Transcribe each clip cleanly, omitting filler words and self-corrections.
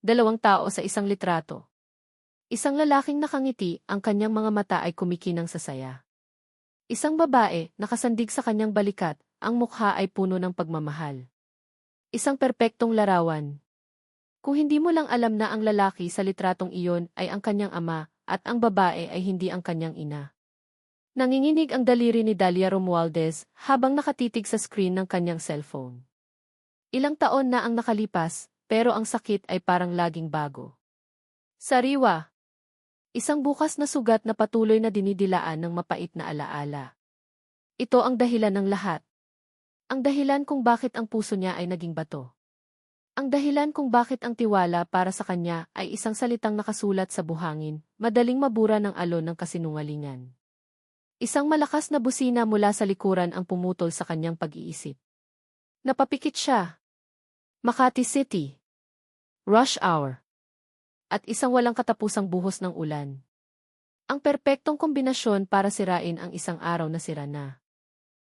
Dalawang tao sa isang litrato. Isang lalaking nakangiti, ang kanyang mga mata ay kumikinang sa saya. Isang babae, nakasandig sa kanyang balikat, ang mukha ay puno ng pagmamahal. Isang perpektong larawan. Kung hindi mo lang alam na ang lalaki sa litratong iyon ay ang kanyang ama, at ang babae ay hindi ang kanyang ina. Nanginginig ang daliri ni Dalia Romualdez habang nakatitig sa screen ng kanyang cellphone. Ilang taon na ang nakalipas, pero ang sakit ay parang laging bago. Sariwa. Isang bukas na sugat na patuloy na dinidilaan ng mapait na alaala. Ito ang dahilan ng lahat. Ang dahilan kung bakit ang puso niya ay naging bato. Ang dahilan kung bakit ang tiwala para sa kanya ay isang salitang nakasulat sa buhangin, madaling mabura ng alon ng kasinungalingan. Isang malakas na busina mula sa likuran ang pumutol sa kanyang pag-iisip. Napapikit siya. Makati City. Rush hour. At isang walang katapusang buhos ng ulan. Ang perpektong kombinasyon para sirain ang isang araw na sira na.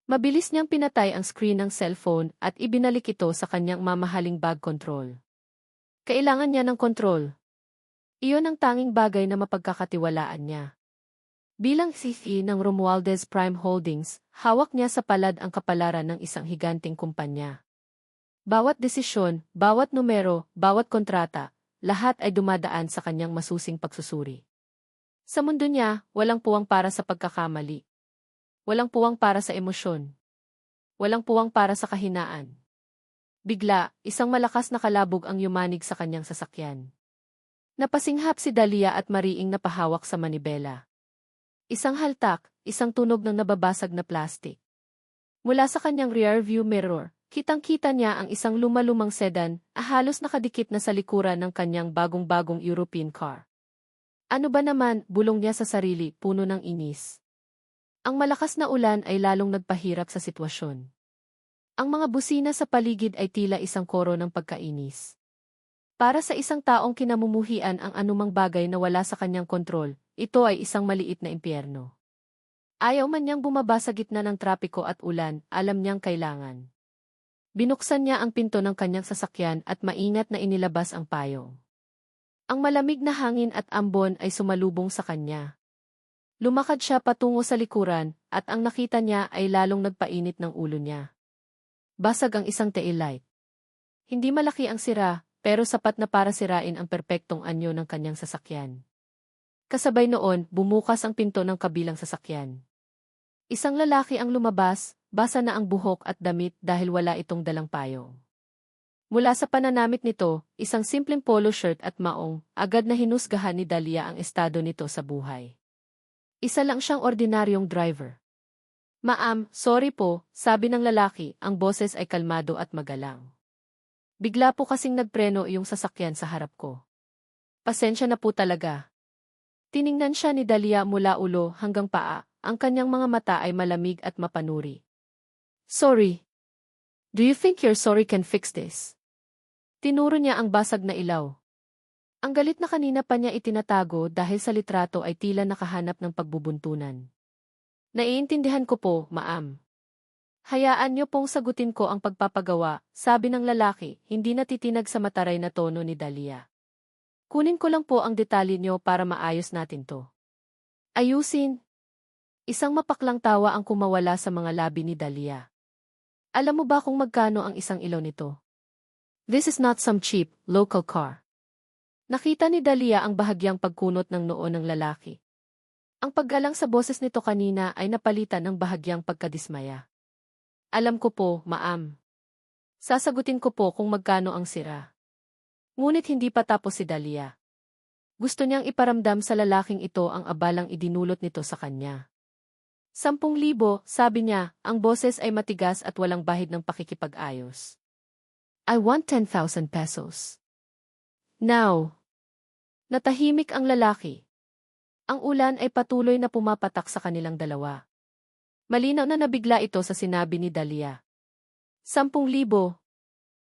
Mabilis niyang pinatay ang screen ng cellphone at ibinalik ito sa kanyang mamahaling bag control. Kailangan niya ng kontrol. Iyon ang tanging bagay na mapagkakatiwalaan niya. Bilang CEO ng Romualdez Prime Holdings, hawak niya sa palad ang kapalaran ng isang higanting kumpanya. Bawat desisyon, bawat numero, bawat kontrata, lahat ay dumadaan sa kanyang masusing pagsusuri. Sa mundo niya, walang puwang para sa pagkakamali. Walang puwang para sa emosyon. Walang puwang para sa kahinaan. Bigla, isang malakas na kalabog ang yumanig sa kanyang sasakyan. Napasinghap si Dalia at mariing napahawak sa manibela. Isang haltak, isang tunog ng nababasag na plastik. Mula sa kanyang rearview mirror, kitang-kita niya ang isang lumalumang sedan, halos nakadikit na sa likuran ng kanyang bagong-bagong European car. Ano ba naman, bulong niya sa sarili, puno ng inis. Ang malakas na ulan ay lalong nagpahirap sa sitwasyon. Ang mga busina sa paligid ay tila isang koro ng pagkainis. Para sa isang taong kinamumuhian ang anumang bagay na wala sa kanyang kontrol, ito ay isang maliit na impyerno. Ayaw man niyang bumaba sa gitna ng trapiko at ulan, alam niyang kailangan. Binuksan niya ang pinto ng kanyang sasakyan at maingat na inilabas ang payong. Ang malamig na hangin at ambon ay sumalubong sa kanya. Lumakad siya patungo sa likuran, at ang nakita niya ay lalong nagpainit ng ulo niya. Basag ang isang taillight. Hindi malaki ang sira, pero sapat na para sirain ang perpektong anyo ng kanyang sasakyan. Kasabay noon, bumukas ang pinto ng kabilang sasakyan. Isang lalaki ang lumabas, basa na ang buhok at damit dahil wala itong dalang payong. Mula sa pananamit nito, isang simpleng polo shirt at maong, agad na hinusgahan ni Dalia ang estado nito sa buhay. Isa lang siyang ordinaryong driver. Ma'am, sorry po, sabi ng lalaki, ang boses ay kalmado at magalang. Bigla po kasing nagpreno yung sasakyan sa harap ko. Pasensya na po talaga. Tiningnan siya ni Dalia mula ulo hanggang paa, ang kanyang mga mata ay malamig at mapanuri. Sorry. Do you think your sorry can fix this? Tinuro niya ang basag na ilaw. Ang galit na kanina pa niya itinatago dahil sa litrato ay tila nakahanap ng pagbubuntunan. Naiintindihan ko po, ma'am. Hayaan niyo pong sagutin ko ang pagpapagawa, sabi ng lalaki, hindi natitinag sa mataray na tono ni Dalia. Kunin ko lang po ang detalye niyo para maayos natin to. Ayusin. Isang mapaklang tawa ang kumawala sa mga labi ni Dalia. Alam mo ba kung magkano ang isang ilaw nito? This is not some cheap, local car. Nakita ni Dalia ang bahagyang pagkunot ng noo ng lalaki. Ang paggalang sa boses nito kanina ay napalitan ng bahagyang pagkadismaya. Alam ko po, ma'am. Sasagutin ko po kung magkano ang sira. Ngunit hindi pa tapos si Dalia. Gusto niyang iparamdam sa lalaking ito ang abalang idinulot nito sa kanya. 10,000, sabi niya, ang boses ay matigas at walang bahid ng pakikipag-ayos. I want 10,000 pesos. Now. Natahimik ang lalaki. Ang ulan ay patuloy na pumapatak sa kanilang dalawa. Malinaw na nabigla ito sa sinabi ni Dalia. 10,000.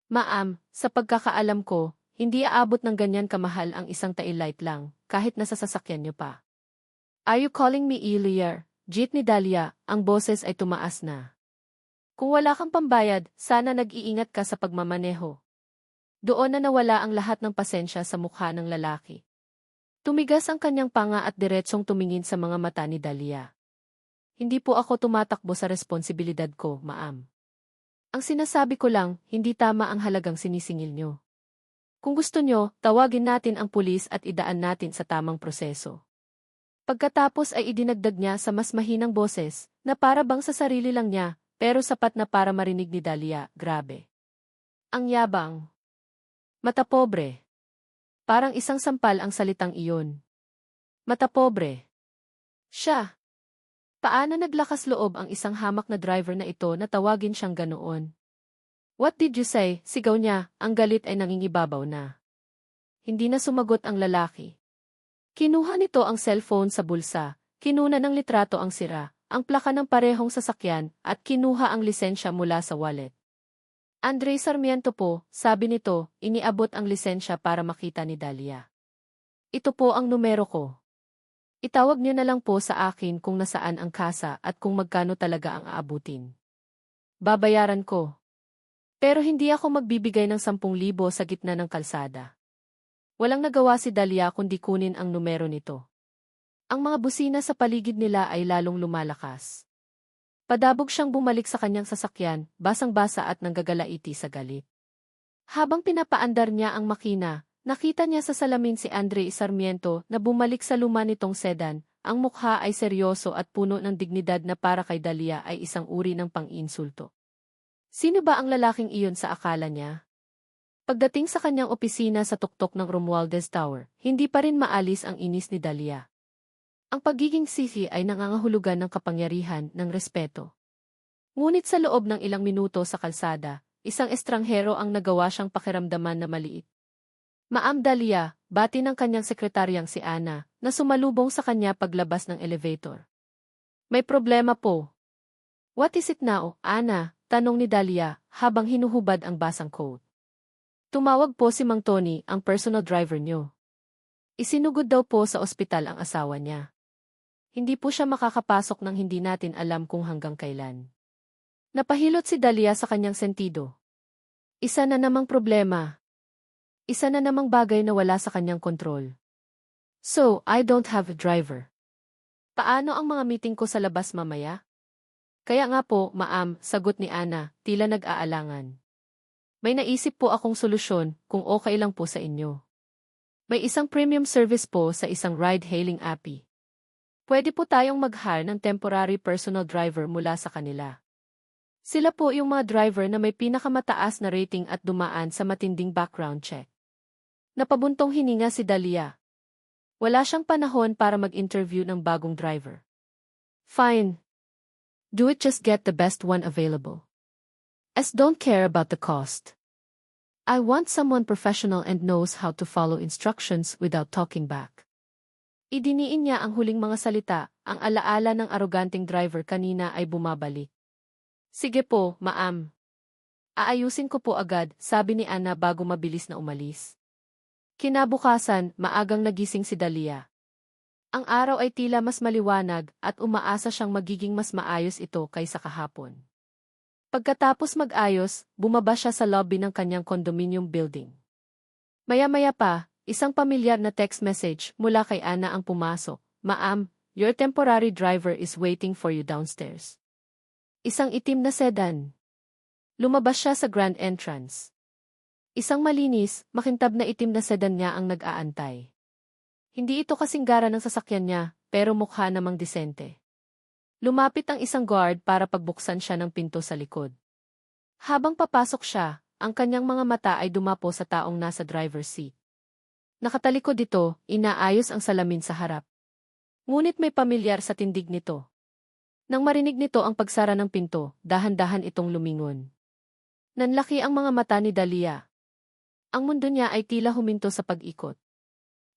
Ma'am, sa pagkakaalam ko, hindi aabot ng ganyan kamahal ang isang taillight lang, kahit nasa sasakyan niyo pa. Are you calling me Eliar? Jeet ni Dalia, ang boses ay tumaas na. Kung wala kang pambayad, sana nag-iingat ka sa pagmamaneho. Doon na nawala ang lahat ng pasensya sa mukha ng lalaki. Tumigas ang kanyang panga at diretsong tumingin sa mga mata ni Dahlia. Hindi po ako tumatakbo sa responsibilidad ko, ma'am. Ang sinasabi ko lang, hindi tama ang halagang sinisingil nyo. Kung gusto nyo, tawagin natin ang pulis at idaan natin sa tamang proseso. Pagkatapos ay idinagdag niya sa mas mahinang boses, na para bang sa sarili lang niya, pero sapat na para marinig ni Dahlia, grabe. Ang yabang. Mata pobre. Parang isang sampal ang salitang iyon. Mata pobre. Siya. Paano naglakas loob ang isang hamak na driver na ito na tawagin siyang ganoon? What did you say? Sigaw niya, ang galit ay nangingibabaw na. Hindi na sumagot ang lalaki. Kinuha nito ang cellphone sa bulsa, kinuna ng litrato ang sira, ang plaka ng parehong sasakyan, at kinuha ang lisensya mula sa wallet. Andre Sarmiento po, sabi nito, iniabot ang lisensya para makita ni Dahlia. Ito po ang numero ko. Itawag niyo na lang po sa akin kung nasaan ang kasa at kung magkano talaga ang aabutin. Babayaran ko. Pero hindi ako magbibigay ng 10,000 sa gitna ng kalsada. Walang nagawa si Dahlia kundi kunin ang numero nito. Ang mga busina sa paligid nila ay lalong lumalakas. Padabog siyang bumalik sa kanyang sasakyan, basang-basa at nanggagalaiti sa galit. Habang pinapaandar niya ang makina, nakita niya sa salamin si Andre Sarmiento na bumalik sa luma nitong sedan, ang mukha ay seryoso at puno ng dignidad na para kay Dahlia ay isang uri ng pang-insulto. Sino ba ang lalaking iyon sa akala niya? Pagdating sa kanyang opisina sa tuktok ng Romualdez Tower, hindi pa rin maalis ang inis ni Dahlia. Ang pagiging sisi ay nangangahulugan ng kapangyarihan, ng respeto. Ngunit sa loob ng ilang minuto sa kalsada, isang estranghero ang nagawa siyang pakiramdaman na maliit. Ma'am Dahlia, bati ng kanyang sekretaryang si Ana, na sumalubong sa kanya paglabas ng elevator. May problema po. What is it now, Ana? Tanong ni Dahlia, habang hinuhubad ang basang coat. Tumawag po si Mang Tony, ang personal driver niyo. Isinugod daw po sa ospital ang asawa niya. Hindi po siya makakapasok nang hindi natin alam kung hanggang kailan. Napahilot si Dahlia sa kanyang sentido. Isa na namang problema. Isa na namang bagay na wala sa kanyang kontrol. So, I don't have a driver. Paano ang mga meeting ko sa labas mamaya? Kaya nga po, ma'am, sagot ni Ana, tila nag-aalangan. May naisip po akong solusyon, kung okay lang po sa inyo. May isang premium service po sa isang ride-hailing app. Pwede po tayong mag-hire ng temporary personal driver mula sa kanila. Sila po yung mga driver na may pinakamataas na rating at dumaan sa matinding background check. Napabuntong hininga si Dahlia. Wala siyang panahon para mag-interview ng bagong driver. Fine. Do it, just get the best one available. Don't care about the cost. I want someone professional and knows how to follow instructions without talking back. Idiniin niya ang huling mga salita, ang alaala ng aroganting driver kanina ay bumabalik. Sige po, ma'am. Aayusin ko po agad, sabi ni Ana bago mabilis na umalis. Kinabukasan, maagang nagising si Dahlia. Ang araw ay tila mas maliwanag at umaasa siyang magiging mas maayos ito kaysa kahapon. Pagkatapos mag-ayos, bumaba siya sa lobby ng kanyang condominium building. Maya-maya pa, isang pamilyar na text message mula kay Ana ang pumasok. Ma'am, your temporary driver is waiting for you downstairs. Isang itim na sedan. Lumabas siya sa grand entrance. Isang malinis, makintab na itim na sedan niya ang nag-aantay. Hindi ito kasing gara ng sasakyan niya, pero mukha namang disente. Lumapit ang isang guard para pagbuksan siya ng pinto sa likod. Habang papasok siya, ang kanyang mga mata ay dumapo sa taong nasa driver's seat. Nakatalikod ito, inaayos ang salamin sa harap. Ngunit may pamilyar sa tindig nito. Nang marinig nito ang pagsara ng pinto, dahan-dahan itong lumingon. Nanlaki ang mga mata ni Dahlia. Ang mundo niya ay tila huminto sa pag-ikot.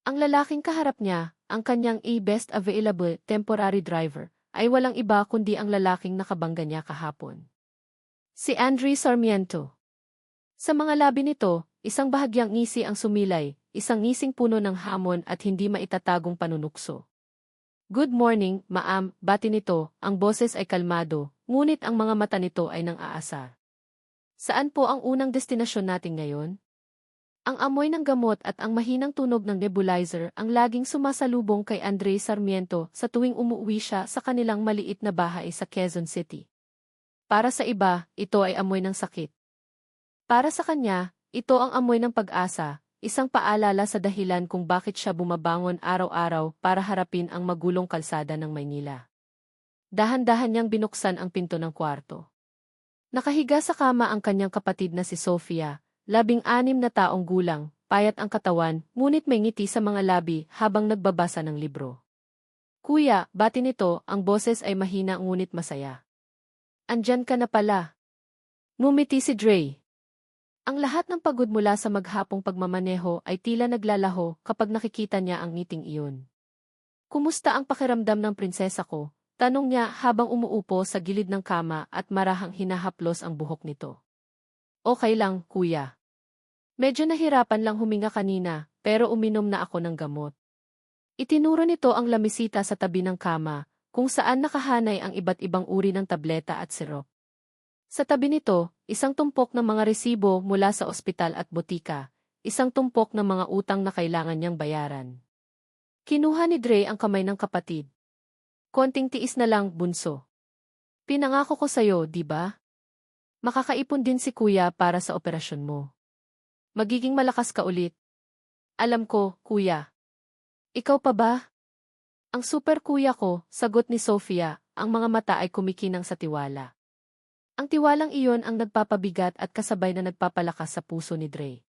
Ang lalaking kaharap niya, ang kanyang best available temporary driver, ay walang iba kundi ang lalaking nakabangga niya kahapon. Si Andre Sarmiento. Sa mga labi nito, isang bahagyang ngisi ang sumilay, isang ngising puno ng hamon at hindi maitatagong panunukso. Good morning, ma'am, bati nito, ang boses ay kalmado, ngunit ang mga mata nito ay nang-aasar. Saan po ang unang destinasyon natin ngayon? Ang amoy ng gamot at ang mahinang tunog ng nebulizer ang laging sumasalubong kay Andre Sarmiento sa tuwing umuwi siya sa kanilang maliit na bahay sa Quezon City. Para sa iba, ito ay amoy ng sakit. Para sa kanya, ito ang amoy ng pag-asa, isang paalala sa dahilan kung bakit siya bumabangon araw-araw para harapin ang magulong kalsada ng Maynila. Dahan-dahan niyang binuksan ang pinto ng kwarto. Nakahiga sa kama ang kanyang kapatid na si Sofia, 16 na taong gulang, payat ang katawan, ngunit may ngiti sa mga labi habang nagbabasa ng libro. Kuya, bati nito, ang boses ay mahina ngunit masaya. Andyan ka na pala. Ngumiti si Dre. Ang lahat ng pagod mula sa maghapong pagmamaneho ay tila naglalaho kapag nakikita niya ang ngiting iyon. Kumusta ang pakiramdam ng prinsesa ko? Tanong niya habang umuupo sa gilid ng kama at marahang hinahaplos ang buhok nito. Okay lang, kuya. Medyo nahirapan lang huminga kanina, pero uminom na ako ng gamot. Itinuro nito ang lamisita sa tabi ng kama, kung saan nakahanay ang iba't ibang uri ng tableta at sirop. Sa tabi nito, isang tumpok ng mga resibo mula sa ospital at botika, isang tumpok ng mga utang na kailangan niyang bayaran. Kinuha ni Dre ang kamay ng kapatid. Konting tiis na lang, bunso. Pinangako ko sa'yo, di ba? Makakaipon din si kuya para sa operasyon mo. Magiging malakas ka ulit. Alam ko, kuya. Ikaw pa ba? Ang super kuya ko, sagot ni Sofia, ang mga mata ay kumikinang sa tiwala. Ang tiwalang iyon ang nagpapabigat at kasabay na nagpapalakas sa puso ni Dre.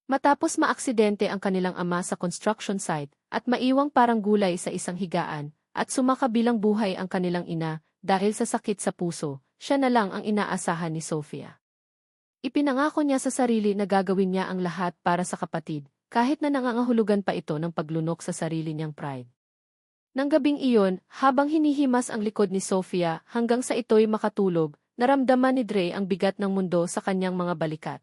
Matapos maaksidente ang kanilang ama sa construction site at maiwang parang gulay sa isang higaan at sumakabilang buhay ang kanilang ina dahil sa sakit sa puso, siya na lang ang inaasahan ni Sofia. Ipinangako niya sa sarili na gagawin niya ang lahat para sa kapatid, kahit na nangangahulugan pa ito ng paglunok sa sarili niyang pride. Nang gabing iyon, habang hinihimas ang likod ni Sofia hanggang sa ito'y makatulog, naramdaman ni Dre ang bigat ng mundo sa kanyang mga balikat.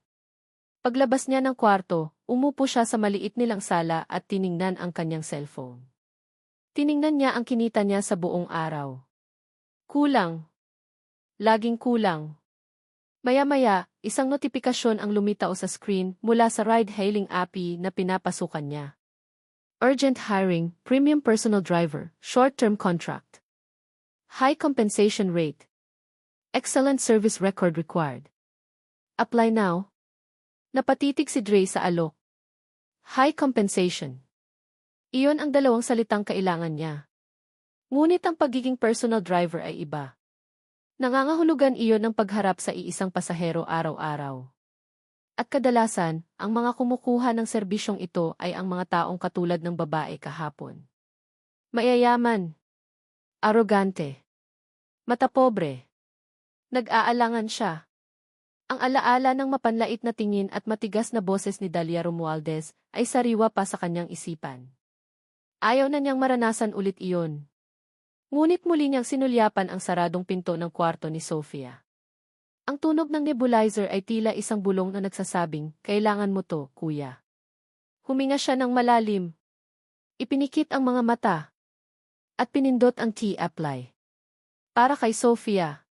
Paglabas niya ng kwarto, umupo siya sa maliit nilang sala at tiningnan ang kanyang cellphone. Tiningnan niya ang kinita niya sa buong araw. Kulang. Laging kulang. Maya-maya, isang notifikasyon ang lumitaw sa screen mula sa ride-hailing app na pinapasukan niya. Urgent hiring, premium personal driver, short-term contract. High compensation rate. Excellent service record required. Apply now. Napatitig si Dre sa alok. High compensation. Iyon ang dalawang salitang kailangan niya. Ngunit ang pagiging personal driver ay iba. Nangangahulugan iyon ng pagharap sa iisang pasahero araw-araw. At kadalasan, ang mga kumukuha ng serbisyong ito ay ang mga taong katulad ng babae kahapon. Mayayaman. Arogante. Matapobre. Nag-aalangan siya. Ang alaala ng mapanlait na tingin at matigas na boses ni Dalia Romualdez ay sariwa pa sa kanyang isipan. Ayaw na niyang maranasan ulit iyon. Ngunit muli niyang sinulyapan ang saradong pinto ng kwarto ni Sofia. Ang tunog ng nebulizer ay tila isang bulong na nagsasabing, kailangan mo to, kuya. Huminga siya ng malalim. Ipinikit ang mga mata. At pinindot ang T-apply. Para kay Sofia.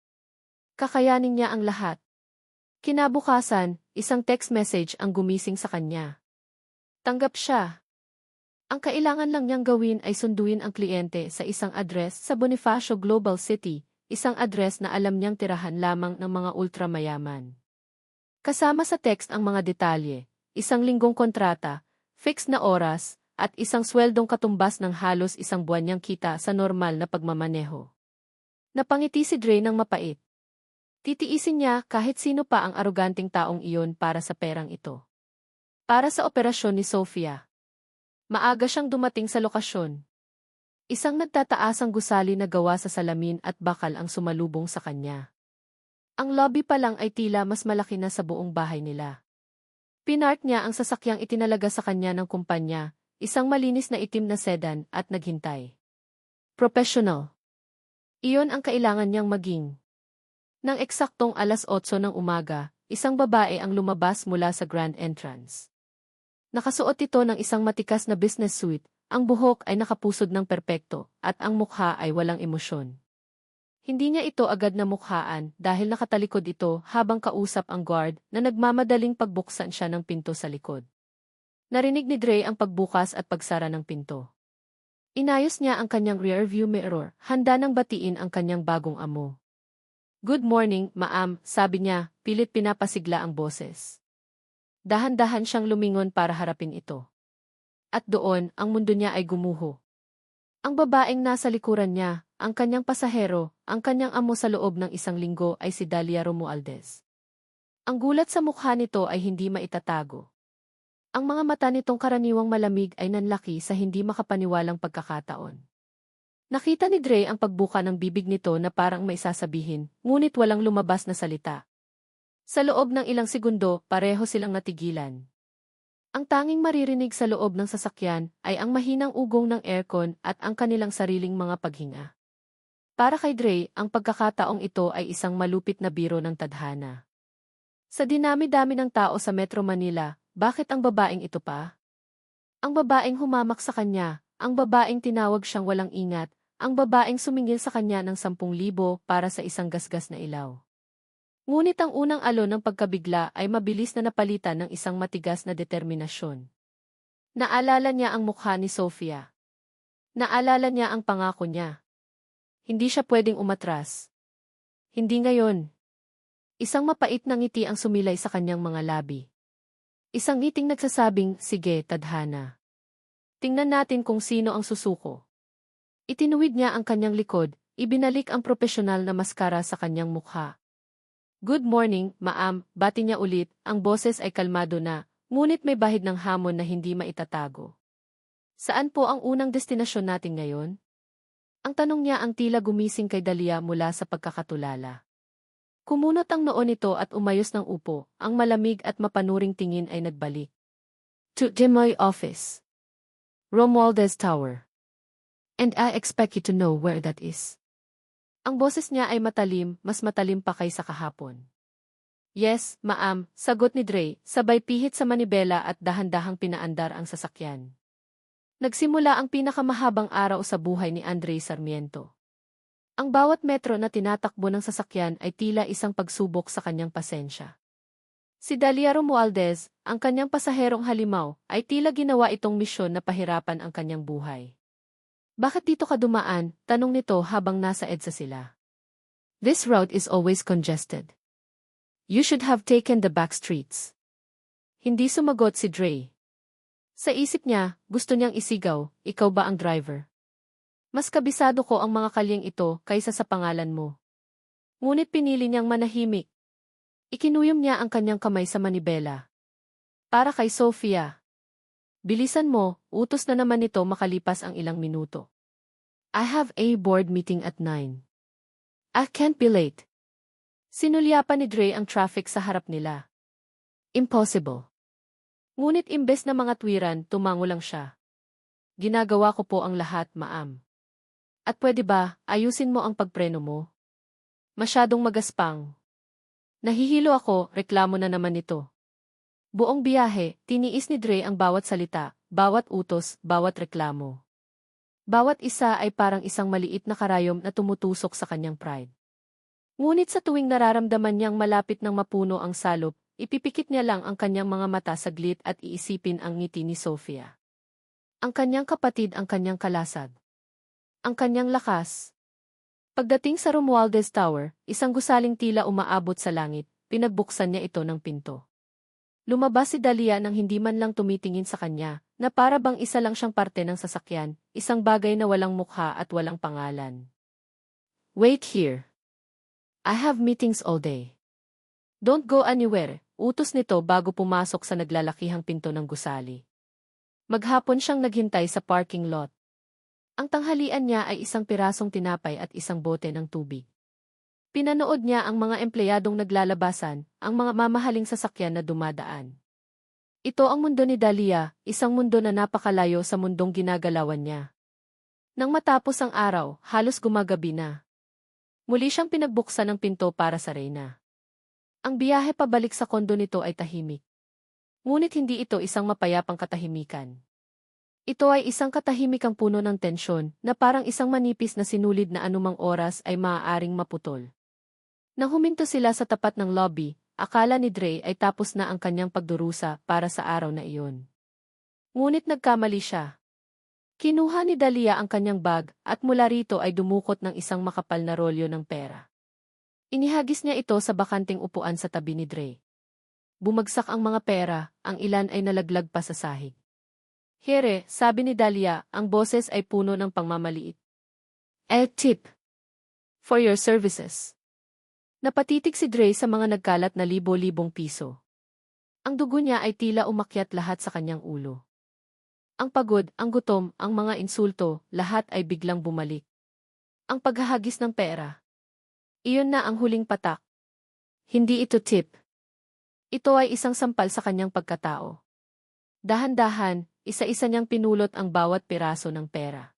Kakayanin niya ang lahat. Kinabukasan, isang text message ang gumising sa kanya. Tanggap siya. Ang kailangan lang niyang gawin ay sunduin ang kliyente sa isang address sa Bonifacio Global City, isang address na alam niyang tirahan lamang ng mga ultramayaman. Kasama sa text ang mga detalye, isang linggong kontrata, fixed na oras, at isang sweldong katumbas ng halos isang buwan niyang kita sa normal na pagmamaneho. Napangiti si Dre ng mapait. Titiisin niya kahit sino pa ang aroganting taong iyon para sa perang ito. Para sa operasyon ni Sofia. Maaga siyang dumating sa lokasyon. Isang nagtataasang gusali na gawa sa salamin at bakal ang sumalubong sa kanya. Ang lobby pa lang ay tila mas malaki na sa buong bahay nila. Pinark niya ang sasakyang itinalaga sa kanya ng kumpanya, isang malinis na itim na sedan at naghintay. Professional. Iyon ang kailangan niyang maging. Nang eksaktong alas 8 ng umaga, isang babae ang lumabas mula sa grand entrance. Nakasuot ito ng isang matikas na business suit, ang buhok ay nakapusod ng perpekto, at ang mukha ay walang emosyon. Hindi niya ito agad na mukhaan dahil nakatalikod ito habang kausap ang guard na nagmamadaling pagbuksan siya ng pinto sa likod. Narinig ni Dre ang pagbukas at pagsara ng pinto. Inayos niya ang kanyang rearview mirror, handa nang batiin ang kanyang bagong amo. "Good morning, ma'am," sabi niya, pilit pinapasigla ang boses. Dahan-dahan siyang lumingon para harapin ito. At doon, ang mundo niya ay gumuho. Ang babaeng nasa likuran niya, ang kanyang pasahero, ang kanyang amo sa loob ng isang linggo ay si Dalia Romualdez. Ang gulat sa mukha nito ay hindi maitatago. Ang mga mata nitong karaniwang malamig ay nanlaki sa hindi makapaniwalang pagkakataon. Nakita ni Dre ang pagbuka ng bibig nito na parang may sasabihin, ngunit walang lumabas na salita. Sa loob ng ilang segundo, pareho silang natigilan. Ang tanging maririnig sa loob ng sasakyan ay ang mahinang ugong ng aircon at ang kanilang sariling mga paghinga. Para kay Dre, ang pagkakataong ito ay isang malupit na biro ng tadhana. Sa dinami-dami ng tao sa Metro Manila, bakit ang babaeng ito pa? Ang babaeng humamak sa kanya, ang babaeng tinawag siyang walang ingat, ang babaeng sumingil sa kanya ng 10,000 para sa isang gasgas na ilaw. Ngunit ang unang alon ng pagkabigla ay mabilis na napalitan ng isang matigas na determinasyon. Naalala niya ang mukha ni Sofia. Naalala niya ang pangako niya. Hindi siya pwedeng umatras. Hindi ngayon. Isang mapait na ngiti ang sumilay sa kanyang mga labi. Isang ngiting nagsasabing, "Sige, tadhana. Tingnan natin kung sino ang susuko." Itinuwid niya ang kanyang likod, ibinalik ang propesyonal na maskara sa kanyang mukha. "Good morning, ma'am," bati niya ulit, ang boses ay kalmado na, ngunit may bahid ng hamon na hindi maitatago. "Saan po ang unang destinasyon natin ngayon?" Ang tanong niya ang tila gumising kay Dalia mula sa pagkakatulala. Kumunot ang noo nito at umayos ng upo, ang malamig at mapanuring tingin ay nagbalik. "To my office. Romualdez Tower. And I expect you to know where that is." Ang boses niya ay matalim, mas matalim pa kaysa kahapon. "Yes, ma'am," sagot ni Dre, sabay pihit sa manibela at dahan-dahang pinaandar ang sasakyan. Nagsimula ang pinakamahabang araw sa buhay ni Andre Sarmiento. Ang bawat metro na tinatakbo ng sasakyan ay tila isang pagsubok sa kanyang pasensya. Si Dalia Romualdez, ang kanyang pasaherong halimaw, ay tila ginawa itong misyon na pahirapan ang kanyang buhay. "Bakit dito ka dumaan?" tanong nito habang nasa EDSA sila. "This route is always congested. You should have taken the back streets." Hindi sumagot si Dre. Sa isip niya, gusto niyang isigaw, "Ikaw ba ang driver? Mas kabisado ko ang mga kalyeng ito kaysa sa pangalan mo." Ngunit pinili niyang manahimik. Ikinuyom niya ang kanyang kamay sa manibela. "Para kay Sofia. Bilisan mo," utos na naman nito makalipas ang ilang minuto. "I have a board meeting at 9. I can't be late." Sinulyapan ni Dre ang traffic sa harap nila. "Impossible." Ngunit imbes na mga tuwiran, tumango lang siya. "Ginagawa ko po ang lahat, ma'am. At pwede ba, ayusin mo ang pagpreno mo? Masyadong magaspang." "Nahihilo ako," reklamo na naman nito. Buong biyahe, tiniis ni Dre ang bawat salita, bawat utos, bawat reklamo. Bawat isa ay parang isang maliit na karayom na tumutusok sa kanyang pride. Ngunit sa tuwing nararamdaman niyang malapit ng mapuno ang salop, ipipikit niya lang ang kanyang mga mata saglit at iisipin ang ngiti ni Sofia. Ang kanyang kapatid, ang kanyang kalasag. Ang kanyang lakas. Pagdating sa Romualdez Tower, isang gusaling tila umaabot sa langit, pinagbuksan niya ito ng pinto. Lumabas si Dalia nang hindi man lang tumitingin sa kanya, na para bang isa lang siyang parte ng sasakyan, isang bagay na walang mukha at walang pangalan. "Wait here. I have meetings all day. Don't go anywhere," utos nito bago pumasok sa naglalakihang pinto ng gusali. Maghapon siyang naghintay sa parking lot. Ang tanghalian niya ay isang pirasong tinapay at isang bote ng tubig. Pinanood niya ang mga empleyadong naglalabasan, ang mga mamahaling sasakyan na dumadaan. Ito ang mundo ni Dalia, isang mundo na napakalayo sa mundong ginagalawan niya. Nang matapos ang araw, halos gumagabi na. Muli siyang pinagbuksan ng pinto para sa Reyna. Ang biyahe pabalik sa kondo nito ay tahimik. Ngunit hindi ito isang mapayapang katahimikan. Ito ay isang katahimikang puno ng tensyon na parang isang manipis na sinulid na anumang oras ay maaaring maputol. Nang huminto sila sa tapat ng lobby, akala ni Dre ay tapos na ang kanyang pagdurusa para sa araw na iyon. Ngunit nagkamali siya. Kinuha ni Dahlia ang kanyang bag at mula rito ay dumukot ng isang makapal na rolyo ng pera. Inihagis niya ito sa bakanting upuan sa tabi ni Dre. Bumagsak ang mga pera, ang ilan ay nalaglag pa sa sahig. Here, sabi ni Dahlia, ang boses ay puno ng pangmamaliit. Tip. For your services. Napatitig si Dre sa mga nagkalat na libo-libong piso. Ang dugo niya ay tila umakyat lahat sa kanyang ulo. Ang pagod, ang gutom, ang mga insulto, lahat ay biglang bumalik. Ang paghahagis ng pera. Iyon na ang huling patak. Hindi ito tip. Ito ay isang sampal sa kanyang pagkatao. Dahan-dahan, isa-isa niyang pinulot ang bawat piraso ng pera.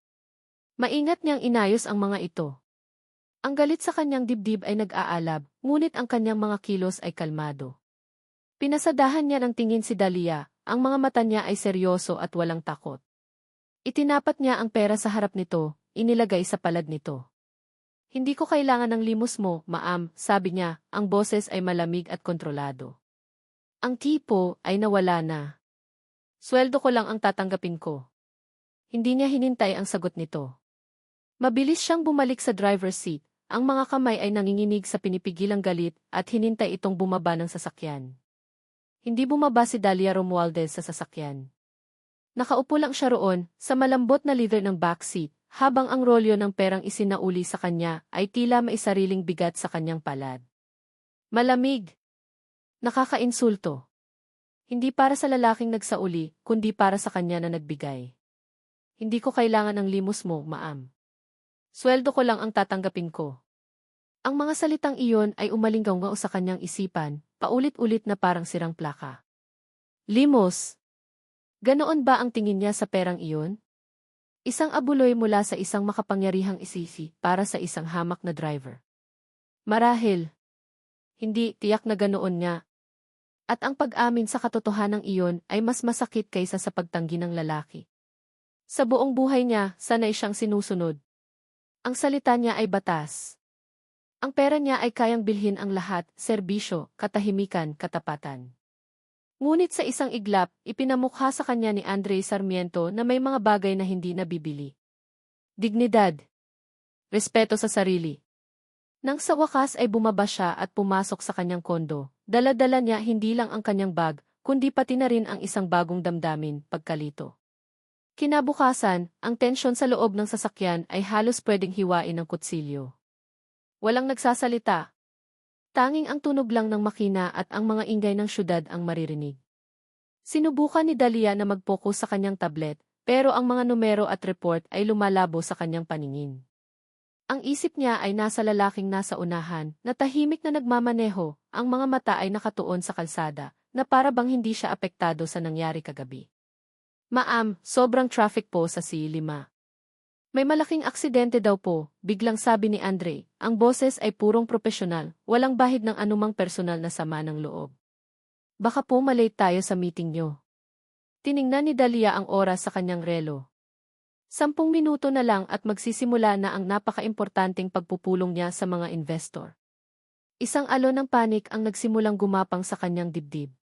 Maingat niyang inayos ang mga ito. Ang galit sa kanyang dibdib ay nag-aalab, ngunit ang kanyang mga kilos ay kalmado. Pinasadahan niya ng tingin si Dahlia, ang mga mata niya ay seryoso at walang takot. Itinapat niya ang pera sa harap nito, inilagay sa palad nito. Hindi ko kailangan ng limos mo, ma'am, sabi niya, ang boses ay malamig at kontrolado. Ang tipo ay nawala na. Sweldo ko lang ang tatanggapin ko. Hindi niya hinintay ang sagot nito. Mabilis siyang bumalik sa driver's seat, ang mga kamay ay nanginginig sa pinipigilang galit at hinintay itong bumaba ng sasakyan. Hindi bumaba si Dahlia Romualdez sa sasakyan. Nakaupo lang siya roon, sa malambot na leather ng backseat, habang ang rolyo ng perang isinauli sa kanya ay tila may sariling bigat sa kanyang palad. Malamig. Nakakainsulto. Hindi para sa lalaking nagsauli, kundi para sa kanya na nagbigay. Hindi ko kailangan ng limos mo, ma'am. Sweldo ko lang ang tatanggapin ko. Ang mga salitang iyon ay umalinggaw sa kanyang isipan, paulit-ulit na parang sirang plaka. Limos. Ganoon ba ang tingin niya sa perang iyon? Isang abuloy mula sa isang makapangyarihang isisi para sa isang hamak na driver. Marahil. Hindi, tiyak na ganoon nga. At ang pag-amin sa katotohanang iyon ay mas masakit kaysa sa pagtanggi ng lalaki. Sa buong buhay niya, sanay siyang sinusunod. Ang salita niya ay batas. Ang pera niya ay kayang bilhin ang lahat, serbisyo, katahimikan, katapatan. Ngunit sa isang iglap, ipinamukha sa kanya ni Andre Sarmiento na may mga bagay na hindi nabibili. Dignidad. Respeto sa sarili. Nang sa wakas ay bumaba siya at pumasok sa kanyang kondo, dala-dala niya hindi lang ang kanyang bag, kundi pati na rin ang isang bagong damdamin, pagkalito. Kinabukasan, ang tensyon sa loob ng sasakyan ay halos pwedeng hiwain ng kutsilyo. Walang nagsasalita. Tanging ang tunog lang ng makina at ang mga ingay ng syudad ang maririnig. Sinubukan ni Dahlia na mag-focus sa kanyang tablet, pero ang mga numero at report ay lumalabo sa kanyang paningin. Ang isip niya ay nasa lalaking nasa unahan, na tahimik na nagmamaneho, ang mga mata ay nakatuon sa kalsada, na para bang hindi siya apektado sa nangyari kagabi. Ma'am, sobrang traffic po sa C5. May malaking aksidente daw po, biglang sabi ni Andre, ang boses ay purong propesyonal, walang bahid ng anumang personal na sama ng loob. Baka po malate tayo sa meeting nyo. Tiningnan ni Dahlia ang oras sa kanyang relo. 10 minuto na lang at magsisimula na ang napaka-importanting pagpupulong niya sa mga investor. Isang alon ng panik ang nagsimulang gumapang sa kanyang dibdib.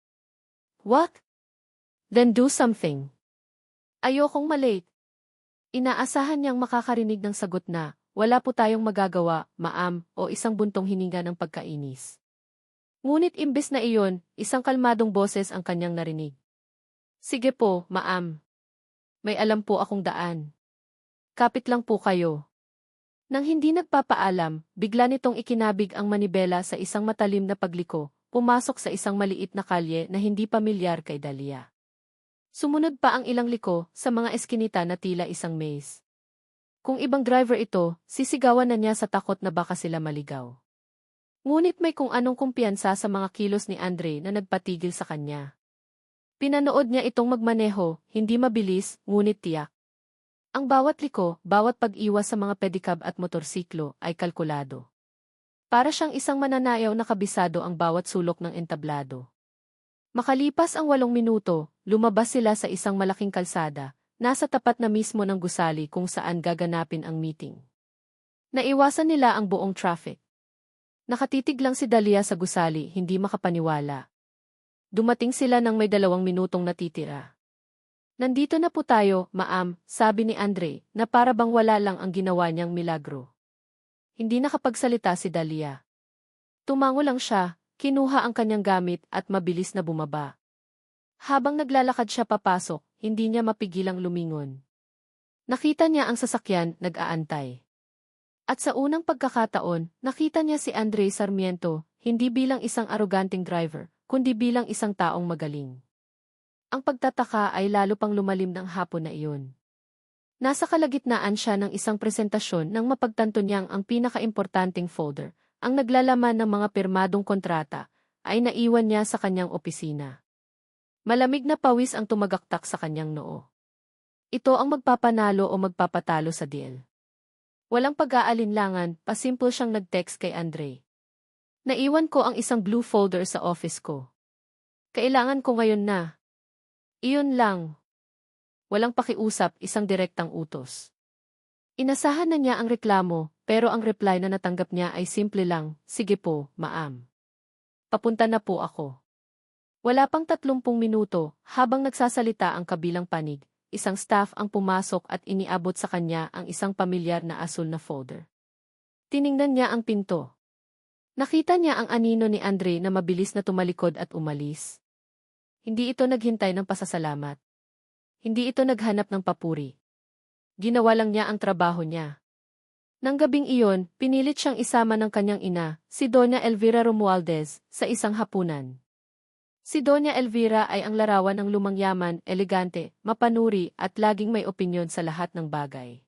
What? Then do something. Ayokong malate. Inaasahan niyang makakarinig ng sagot na, wala po tayong magagawa, ma'am, o isang buntong hininga ng pagkainis. Ngunit imbes na iyon, isang kalmadong boses ang kanyang narinig. Sige po, ma'am. May alam po akong daan. Kapit lang po kayo. Nang hindi nagpapaalam, bigla nitong ikinabig ang manibela sa isang matalim na pagliko, pumasok sa isang maliit na kalye na hindi pamilyar kay Dahlia. Sumunod pa ang ilang liko sa mga eskinita na tila isang maze. Kung ibang driver ito, sisigawan na niya sa takot na baka sila maligaw. Ngunit may kung anong kumpiyansa sa mga kilos ni Andre na nagpatigil sa kanya. Pinanood niya itong magmaneho, hindi mabilis, ngunit tiyak. Ang bawat liko, bawat pag-iwas sa mga pedicab at motorsiklo ay kalkulado. Para siyang isang mananayaw na kabisado ang bawat sulok ng entablado. Makalipas ang 8 minuto, lumabas sila sa isang malaking kalsada, nasa tapat na mismo ng gusali kung saan gaganapin ang meeting. Naiwasan nila ang buong traffic. Nakatitig lang si Dahlia sa gusali, hindi makapaniwala. Dumating sila nang may 2 minutong natitira. Nandito na po tayo, ma'am, sabi ni Andre, na para bang wala lang ang ginawa niyang milagro. Hindi nakapagsalita si Dahlia. Tumango lang siya, kinuha ang kanyang gamit at mabilis na bumaba. Habang naglalakad siya papasok, hindi niya mapigilang lumingon. Nakita niya ang sasakyan, nag-aantay. At sa unang pagkakataon, nakita niya si Andre Sarmiento, hindi bilang isang aroganteng driver, kundi bilang isang taong magaling. Ang pagtataka ay lalo pang lumalim ng hapon na iyon. Nasa kalagitnaan siya ng isang presentasyon nang mapagtanto niyang ang pinakaimportanteng folder, ang naglalaman ng mga pirmadong kontrata, ay naiwan niya sa kanyang opisina. Malamig na pawis ang tumagaktak sa kanyang noo. Ito ang magpapanalo o magpapatalo sa deal. Walang pag-aalinlangan, pasimple siyang nag-text kay Andre. Naiwan ko ang isang blue folder sa office ko. Kailangan ko ngayon na. Iyon lang. Walang pakiusap, isang direktang utos. Inasahan na niya ang reklamo, pero ang reply na natanggap niya ay simple lang, sige po, ma'am. Papunta na po ako. Wala pang 30 minuto, habang nagsasalita ang kabilang panig, isang staff ang pumasok at iniabot sa kanya ang isang pamilyar na asul na folder. Tiningnan niya ang pinto. Nakita niya ang anino ni Andre na mabilis na tumalikod at umalis. Hindi ito naghintay ng pasasalamat. Hindi ito naghanap ng papuri. Ginawa lang niya ang trabaho niya. Nang gabing iyon, pinilit siyang isama ng kanyang ina, si Doña Elvira Romualdez, sa isang hapunan. Si Doña Elvira ay ang larawan ng lumang yaman, elegante, mapanuri at laging may opinyon sa lahat ng bagay.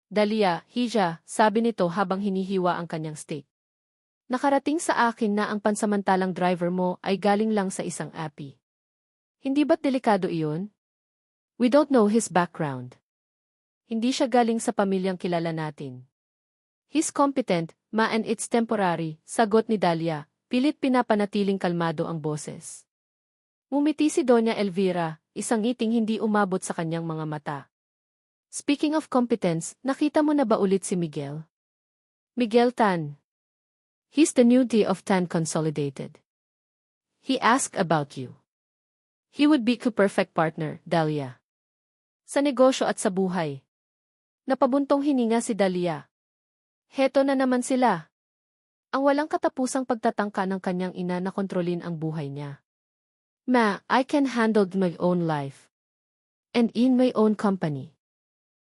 Dahlia, Hija, sabi nito habang hinihiwa ang kanyang steak. Nakarating sa akin na ang pansamantalang driver mo ay galing lang sa isang api. Hindi ba't delikado iyon? We don't know his background. Hindi siya galing sa pamilyang kilala natin. He's competent, ma, and it's temporary, sagot ni Dahlia, pilit pinapanatiling kalmado ang boses. Ngumiti si Doña Elvira, isang ngiting hindi umabot sa kanyang mga mata. Speaking of competence, nakita mo na ba ulit si Miguel? Miguel Tan. He's the new D of Tan Consolidated. He asked about you. He would be a perfect partner, Dahlia. Sa negosyo at sa buhay. Napabuntong hininga si Dahlia. Heto na naman sila. Ang walang katapusang pagtatangka ng kanyang ina na kontrolin ang buhay niya. Ma, I can handle my own life. And in my own company.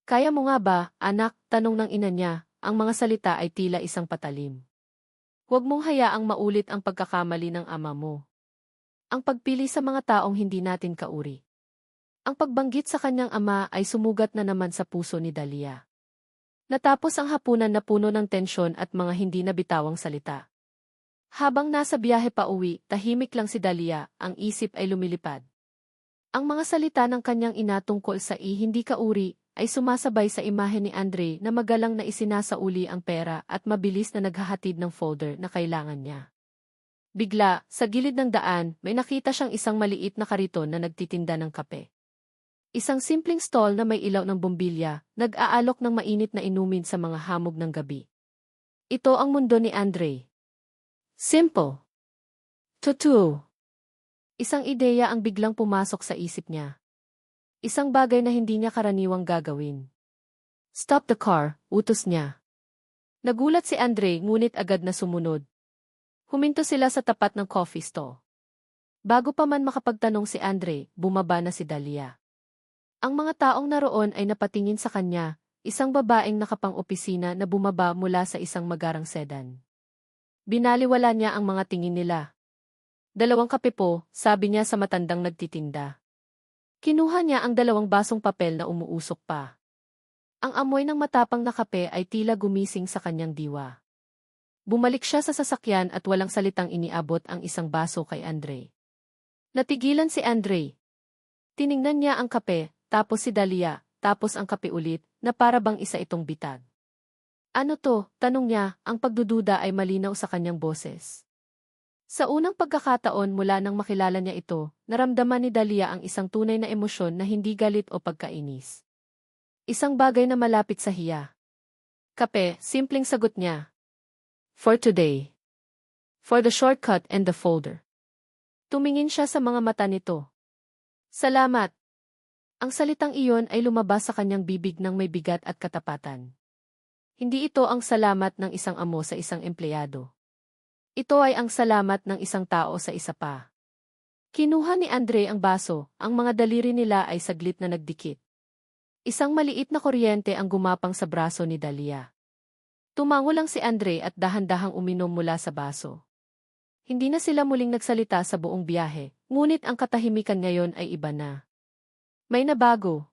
Kaya mo nga ba, anak, tanong ng ina niya, ang mga salita ay tila isang patalim. Huwag mong hayaang maulit ang pagkakamali ng ama mo. Ang pagpili sa mga taong hindi natin kauri. Ang pagbanggit sa kanyang ama ay sumugat na naman sa puso ni Dahlia. Natapos ang hapunan na puno ng tensyon at mga hindi nabitawang salita. Habang nasa biyahe pa uwi, tahimik lang si Dahlia, ang isip ay lumilipad. Ang mga salita ng kanyang ina tungkol sa hindi kauri ay sumasabay sa imahe ni Andre na magalang na isinasauli ang pera at mabilis na naghahatid ng folder na kailangan niya. Bigla, sa gilid ng daan, may nakita siyang isang maliit na kariton na nagtitinda ng kape. Isang simpleng stall na may ilaw ng bombilya, nag-aalok ng mainit na inumin sa mga hamog ng gabi. Ito ang mundo ni Andre. Simple. Totoo. Isang ideya ang biglang pumasok sa isip niya. Isang bagay na hindi niya karaniwang gagawin. Stop the car, utos niya. Nagulat si Andre ngunit agad na sumunod. Huminto sila sa tapat ng coffee stall. Bago pa man makapagtanong si Andre, bumaba na si Dahlia. Ang mga taong naroon ay napatingin sa kanya, isang babaeng nakapang-opisina na bumaba mula sa isang magarang sedan. Binaliwala niya ang mga tingin nila. 2 kape po, sabi niya sa matandang nagtitinda. Kinuha niya ang 2 basong papel na umuusok pa. Ang amoy ng matapang na kape ay tila gumising sa kanyang diwa. Bumalik siya sa sasakyan at walang salitang iniabot ang isang baso kay Andre. Natigilan si Andre. Tiningnan niya ang kape, tapos si Dahlia, tapos ang kape ulit, na para bang isa itong bitag. Ano to? Tanong niya, ang pagdududa ay malinaw sa kanyang boses. Sa unang pagkakataon mula nang makilala niya ito, naramdaman ni Dahlia ang isang tunay na emosyon na hindi galit o pagkainis. Isang bagay na malapit sa hiya. Kape, simpleng sagot niya. For today. For the shortcut and the folder. Tumingin siya sa mga mata nito. Salamat. Ang salitang iyon ay lumabas sa kanyang bibig ng may bigat at katapatan. Hindi ito ang salamat ng isang amo sa isang empleyado. Ito ay ang salamat ng isang tao sa isa pa. Kinuha ni Andre ang baso, ang mga daliri nila ay saglit na nagdikit. Isang maliit na kuryente ang gumapang sa braso ni Dahlia. Tumango lang si Andre at dahan-dahang uminom mula sa baso. Hindi na sila muling nagsalita sa buong biyahe, ngunit ang katahimikan ngayon ay iba na. May nabago.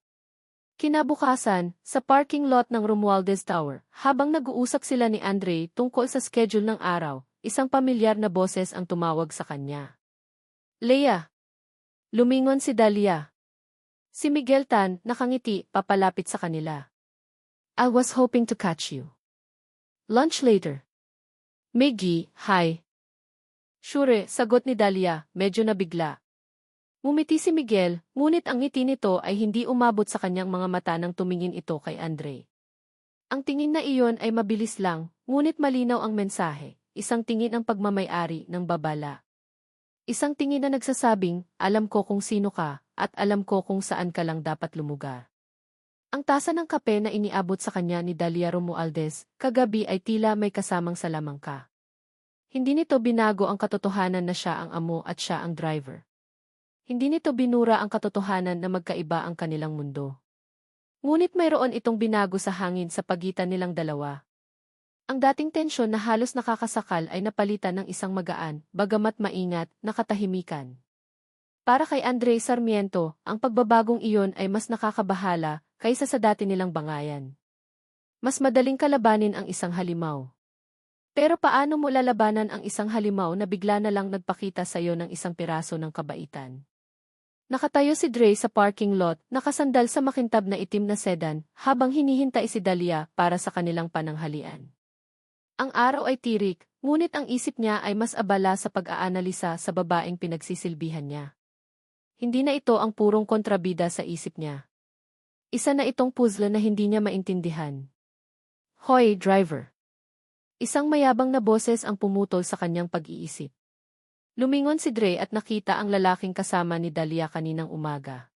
Kinabukasan, sa parking lot ng Romualdez Tower, habang nag-uusap sila ni Andre tungkol sa schedule ng araw, isang pamilyar na boses ang tumawag sa kanya. Leia! Lumingon si Dahlia. Si Miguel Tan, nakangiti, papalapit sa kanila. I was hoping to catch you. Lunch later. Miggy, hi. Sure, sagot ni Dahlia, medyo nabigla. Ngumiti si Miguel, ngunit ang ngiti nito ay hindi umabot sa kanyang mga mata nang tumingin ito kay Andre. Ang tingin na iyon ay mabilis lang, ngunit malinaw ang mensahe, isang tingin ang pagmamay-ari ng babala. Isang tingin na nagsasabing, alam ko kung sino ka, at alam ko kung saan ka lang dapat lumugar. Ang tasa ng kape na iniabot sa kanya ni Dahlia Romualdez, kagabi ay tila may kasamang salamangka. Hindi nito binago ang katotohanan na siya ang amo at siya ang driver. Hindi nito binura ang katotohanan na magkaiba ang kanilang mundo. Ngunit mayroon itong binago sa hangin sa pagitan nilang dalawa. Ang dating tensyon na halos nakakasakal ay napalitan ng isang magaan, bagamat maingat, na katahimikan. Para kay Andre Sarmiento, ang pagbabagong iyon ay mas nakakabahala kaysa sa dati nilang bangayan. Mas madaling kalabanin ang isang halimaw. Pero paano mo lalabanan ang isang halimaw na bigla na lang nagpakita sa iyo ng isang piraso ng kabaitan? Nakatayo si Dre sa parking lot, nakasandal sa makintab na itim na sedan, habang hinihintay si Dahlia para sa kanilang pananghalian. Ang araw ay tirik, ngunit ang isip niya ay mas abala sa pag-aanalisa sa babaeng pinagsisilbihan niya. Hindi na ito ang purong kontrabida sa isip niya. Isa na itong puzzle na hindi niya maintindihan. Hoy, driver! Isang mayabang na boses ang pumutol sa kanyang pag-iisip. Lumingon si Dre at nakita ang lalaking kasama ni Dahlia kaninang umaga.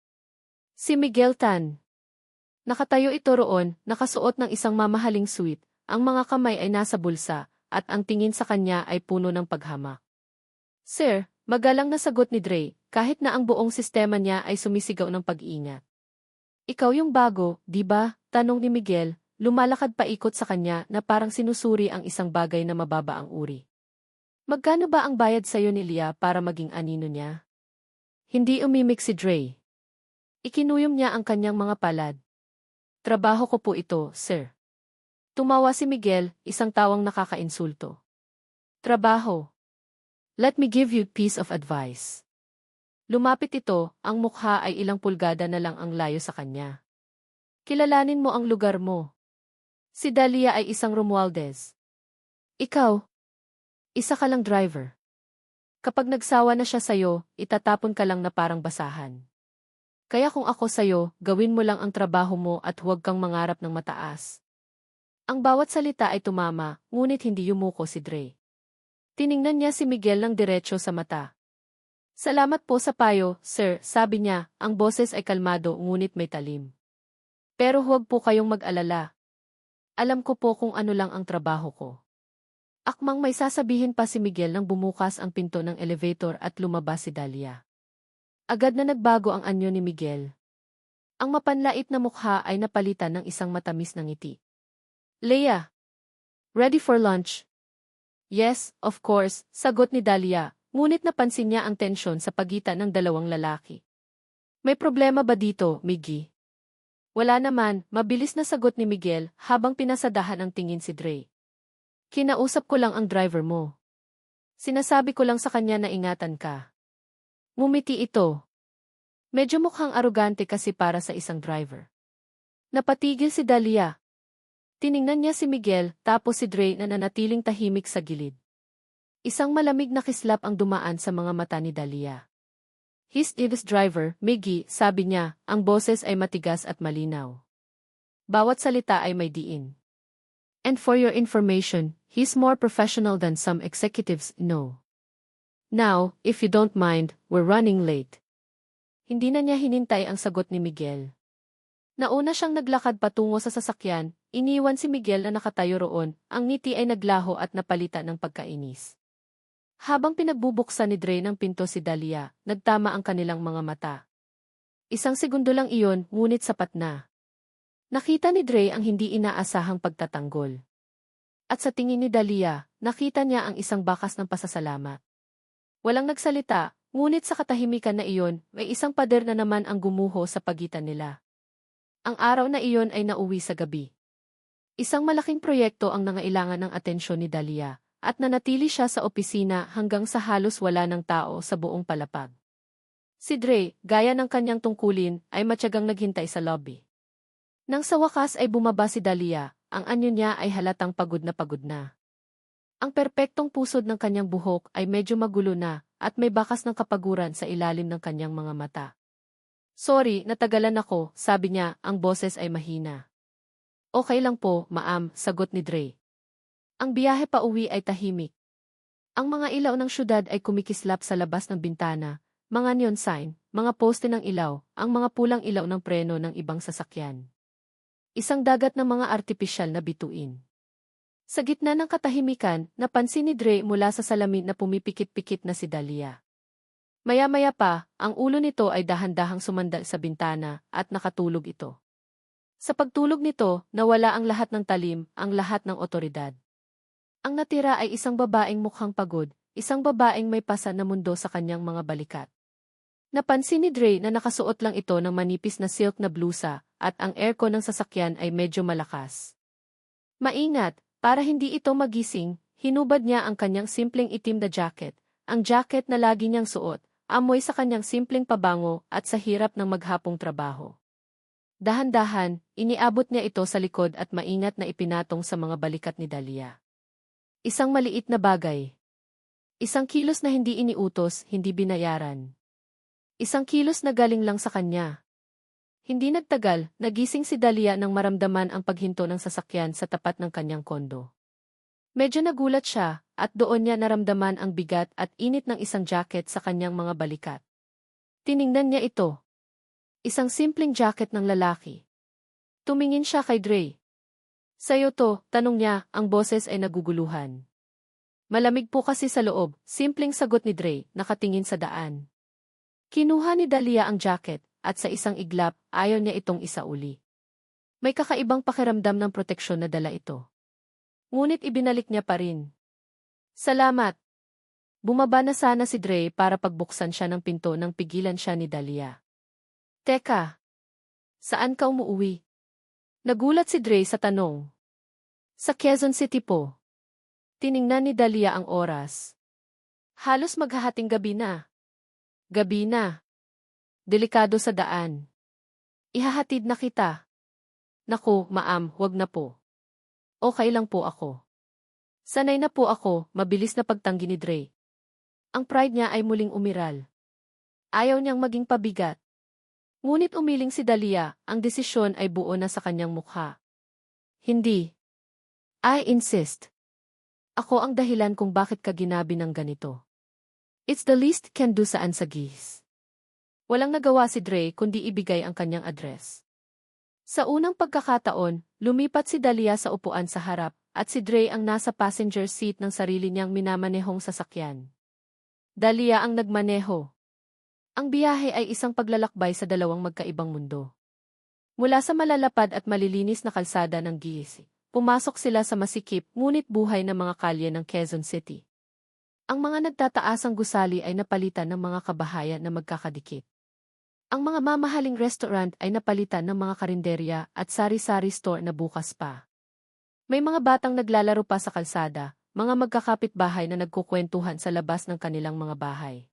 Si Miguel Tan. Nakatayo ito roon, nakasuot ng isang mamahaling suit, ang mga kamay ay nasa bulsa, at ang tingin sa kanya ay puno ng paghamak. Sir, magalang na sagot ni Dre, kahit na ang buong sistema niya ay sumisigaw ng pag-iingat. Ikaw yung bago, di ba? Tanong ni Miguel, lumalakad paikot sa kanya na parang sinusuri ang isang bagay na mababa ang uri. Magkano ba ang bayad sa'yo ni Leia para maging anino niya? Hindi umimik si Dre. Ikinuyom niya ang kanyang mga palad. Trabaho ko po ito, sir. Tumawa si Miguel, isang tawang nakakainsulto. Trabaho. Let me give you piece of advice. Lumapit ito, ang mukha ay ilang pulgada na lang ang layo sa kanya. Kilalanin mo ang lugar mo. Si Dahlia ay isang Romualdez. Ikaw, isa ka lang driver. Kapag nagsawa na siya sa'yo, itatapon ka lang na parang basahan. Kaya kung ako sa'yo, gawin mo lang ang trabaho mo at huwag kang mangarap ng mataas. Ang bawat salita ay tumama, ngunit hindi yumuko si Dre. Tiningnan niya si Miguel ng diretso sa mata. Salamat po sa payo, sir, sabi niya, ang boses ay kalmado ngunit may talim. Pero huwag po kayong mag-alala. Alam ko po kung ano lang ang trabaho ko. Akmang may sasabihin pa si Miguel nang bumukas ang pinto ng elevator at lumabas si Dahlia. Agad na nagbago ang anyo ni Miguel. Ang mapanlait na mukha ay napalitan ng isang matamis na ngiti. Leia, ready for lunch? Yes, of course, sagot ni Dahlia, ngunit napansin niya ang tensyon sa pagitan ng dalawang lalaki. May problema ba dito, Miggy? Wala naman, mabilis na sagot ni Miguel habang pinasadahan ang tingin si Dre. Kinausap ko lang ang driver mo. Sinasabi ko lang sa kanya na ingatan ka. Ngumiti ito. Medyo mukhang arugante kasi para sa isang driver. Napatigil si Dahlia. Tiningnan niya si Miguel tapos si Dre na nanatiling tahimik sa gilid. Isang malamig na kislap ang dumaan sa mga mata ni Dahlia. His Eve's driver, Miggy, sabi niya, ang boses ay matigas at malinaw. Bawat salita ay may diin. And for your information, he's more professional than some executives know. Now, if you don't mind, we're running late. Hindi na niya hinintay ang sagot ni Miguel. Nauna siyang naglakad patungo sa sasakyan, iniwan si Miguel na nakatayo roon, ang ngiti ay naglaho at napalitan ng pagkainis. Habang pinagbubuksan ni Dre ng pinto si Dahlia, nagtama ang kanilang mga mata. Isang segundo lang iyon, ngunit sapat na. Nakita ni Dre ang hindi inaasahang pagtatanggol. At sa tingin ni Dahlia, nakita niya ang isang bakas ng pasasalamat. Walang nagsalita, ngunit sa katahimikan na iyon, may isang pader na naman ang gumuho sa pagitan nila. Ang araw na iyon ay nauwi sa gabi. Isang malaking proyekto ang nangailangan ng atensyon ni Dahlia, at nanatili siya sa opisina hanggang sa halos wala ng tao sa buong palapag. Si Dre, gaya ng kanyang tungkulin, ay matyagang naghintay sa lobby. Nang sa wakas ay bumaba si Dahlia, ang anyo niya ay halatang pagod na. Ang perpektong pusod ng kanyang buhok ay medyo magulo na, at may bakas ng kapaguran sa ilalim ng kanyang mga mata. "Sorry, natagalan ako," sabi niya, ang boses ay mahina. "Okay lang po, ma'am," sagot ni Dre. Ang biyahe pa uwi ay tahimik. Ang mga ilaw ng syudad ay kumikislap sa labas ng bintana, mga neon sign, mga poste ng ilaw, ang mga pulang ilaw ng preno ng ibang sasakyan. Isang dagat ng mga artipisyal na bituin. Sa gitna ng katahimikan, napansin ni Dre mula sa salamin na pumipikit-pikit na si Dahlia. Maya-maya pa, ang ulo nito ay dahan-dahang sumandal sa bintana at nakatulog ito. Sa pagtulog nito, nawala ang lahat ng talim, ang lahat ng otoridad. Ang natira ay isang babaeng mukhang pagod, isang babaeng may pasa na mundo sa kanyang mga balikat. Napansin ni Dre na nakasuot lang ito ng manipis na silk na blusa at ang aircon ng sasakyan ay medyo malakas. Maingat, para hindi ito magising, hinubad niya ang kanyang simpleng itim na jacket, ang jacket na lagi niyang suot, amoy sa kanyang simpleng pabango at sa hirap ng maghapong trabaho. Dahan-dahan, iniabot niya ito sa likod at maingat na ipinatong sa mga balikat ni Dahlia. Isang maliit na bagay. Isang kilos na hindi iniutos, hindi binayaran. Isang kilos na galing lang sa kanya. Hindi nagtagal, nagising si Dahlia nang maramdaman ang paghinto ng sasakyan sa tapat ng kanyang kondo. Medyo nagulat siya, at doon niya naramdaman ang bigat at init ng isang jacket sa kanyang mga balikat. Tiningnan niya ito. Isang simpleng jacket ng lalaki. Tumingin siya kay Dre. "Sa'yo to," tanong niya, ang boses ay naguguluhan. "Malamig po kasi sa loob," simpleng sagot ni Dre, nakatingin sa daan. Kinuha ni Dahlia ang jacket, at sa isang iglap, ayaw niya itong isauli. May kakaibang pakiramdam ng proteksyon na dala ito. Ngunit ibinalik niya pa rin. "Salamat." Bumaba na sana si Dre para pagbuksan siya ng pinto nang pigilan siya ni Dahlia. "Teka, saan ka umuuwi?" Nagulat si Dre sa tanong. "Sa Quezon City po." Tiningnan ni Dahlia ang oras. "Halos maghahating gabi na." "Gabi na. Delikado sa daan. Ihahatid na kita." "Naku, ma'am, wag na po. Okay lang po ako." "Sanay na po ako," mabilis na pagtanggi ni Dre. Ang pride niya ay muling umiral. Ayaw niyang maging pabigat. Ngunit umiling si Dahlia, ang desisyon ay buo na sa kanyang mukha. "Hindi. I insist. Ako ang dahilan kung bakit ka ginabi ng ganito. It's the least can do saan sa gis." Walang nagawa si Dre kundi ibigay ang kanyang address. Sa unang pagkakataon, lumipat si Dahlia sa upuan sa harap, at si Dre ang nasa passenger seat ng sarili niyang minamanehong sasakyan. Dahlia ang nagmaneho. Ang biyahe ay isang paglalakbay sa dalawang magkaibang mundo. Mula sa malalapad at malilinis na kalsada ng GIS, pumasok sila sa masikip ngunit buhay na mga kalye ng Quezon City. Ang mga nagtataasang gusali ay napalitan ng mga kabahayan na magkakadikit. Ang mga mamahaling restaurant ay napalitan ng mga karinderya at sari-sari store na bukas pa. May mga batang naglalaro pa sa kalsada, mga magkakapitbahay na nagkukwentuhan sa labas ng kanilang mga bahay.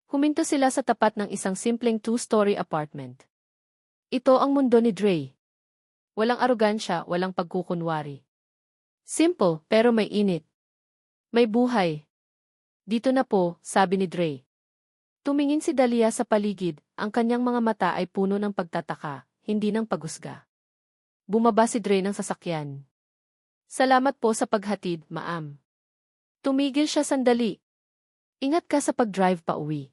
Huminto sila sa tapat ng isang simpleng two-story apartment. Ito ang mundo ni Dre. Walang arogansya, walang pagkukunwari. Simple, pero may init. May buhay. "Dito na po," sabi ni Dre. Tumingin si Dahlia sa paligid, ang kanyang mga mata ay puno ng pagtataka, hindi ng paghusga. Bumaba si Dre ng sasakyan. "Salamat po sa paghatid, ma'am." Tumigil siya sandali. "Ingat ka sa pag-drive pa uwi."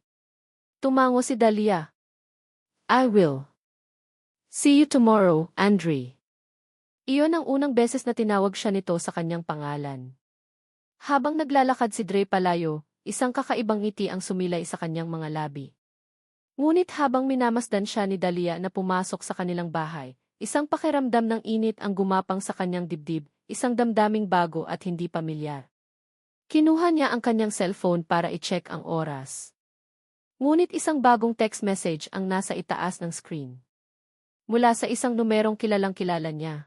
Tumango si Dahlia. I will. See you tomorrow, Andre. Iyon ang unang beses na tinawag siya nito sa kanyang pangalan. Habang naglalakad si Dre palayo, isang kakaibang ngiti ang sumilay sa kanyang mga labi. Ngunit habang minamasdan siya ni Dahlia na pumasok sa kanilang bahay, isang pakiramdam ng init ang gumapang sa kanyang dibdib, isang damdaming bago at hindi pamilyar. Kinuha niya ang kanyang cellphone para i-check ang oras. Ngunit isang bagong text message ang nasa itaas ng screen. Mula sa isang numerong kilalang-kilala niya.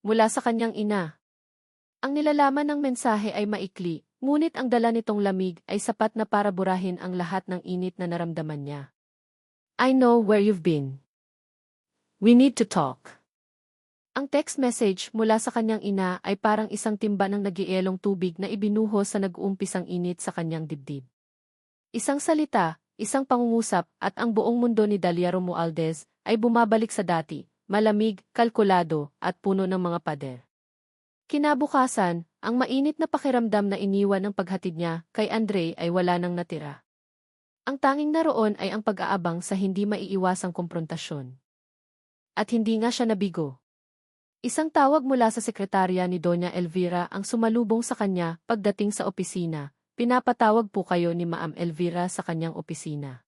Mula sa kanyang ina. Ang nilalaman ng mensahe ay maikli, ngunit ang dala nitong lamig ay sapat na para burahin ang lahat ng init na naramdaman niya. I know where you've been. We need to talk. Ang text message mula sa kanyang ina ay parang isang timba ng nagielong tubig na ibinuhos sa nag-uumpisang init sa kanyang dibdib. Isang salita, isang pangungusap at ang buong mundo ni Dahlia Romualdez ay bumabalik sa dati, malamig, kalkulado at puno ng mga pader. Kinabukasan, ang mainit na pakiramdam na iniwan ng paghatid niya kay Andre ay wala nang natira. Ang tanging naroon ay ang pag-aabang sa hindi maiiwasang komprontasyon. At hindi nga siya nabigo. Isang tawag mula sa sekretarya ni Doña Elvira ang sumalubong sa kanya pagdating sa opisina. Pinapatawag po kayo ni Ma'am Elvira sa kanyang opisina.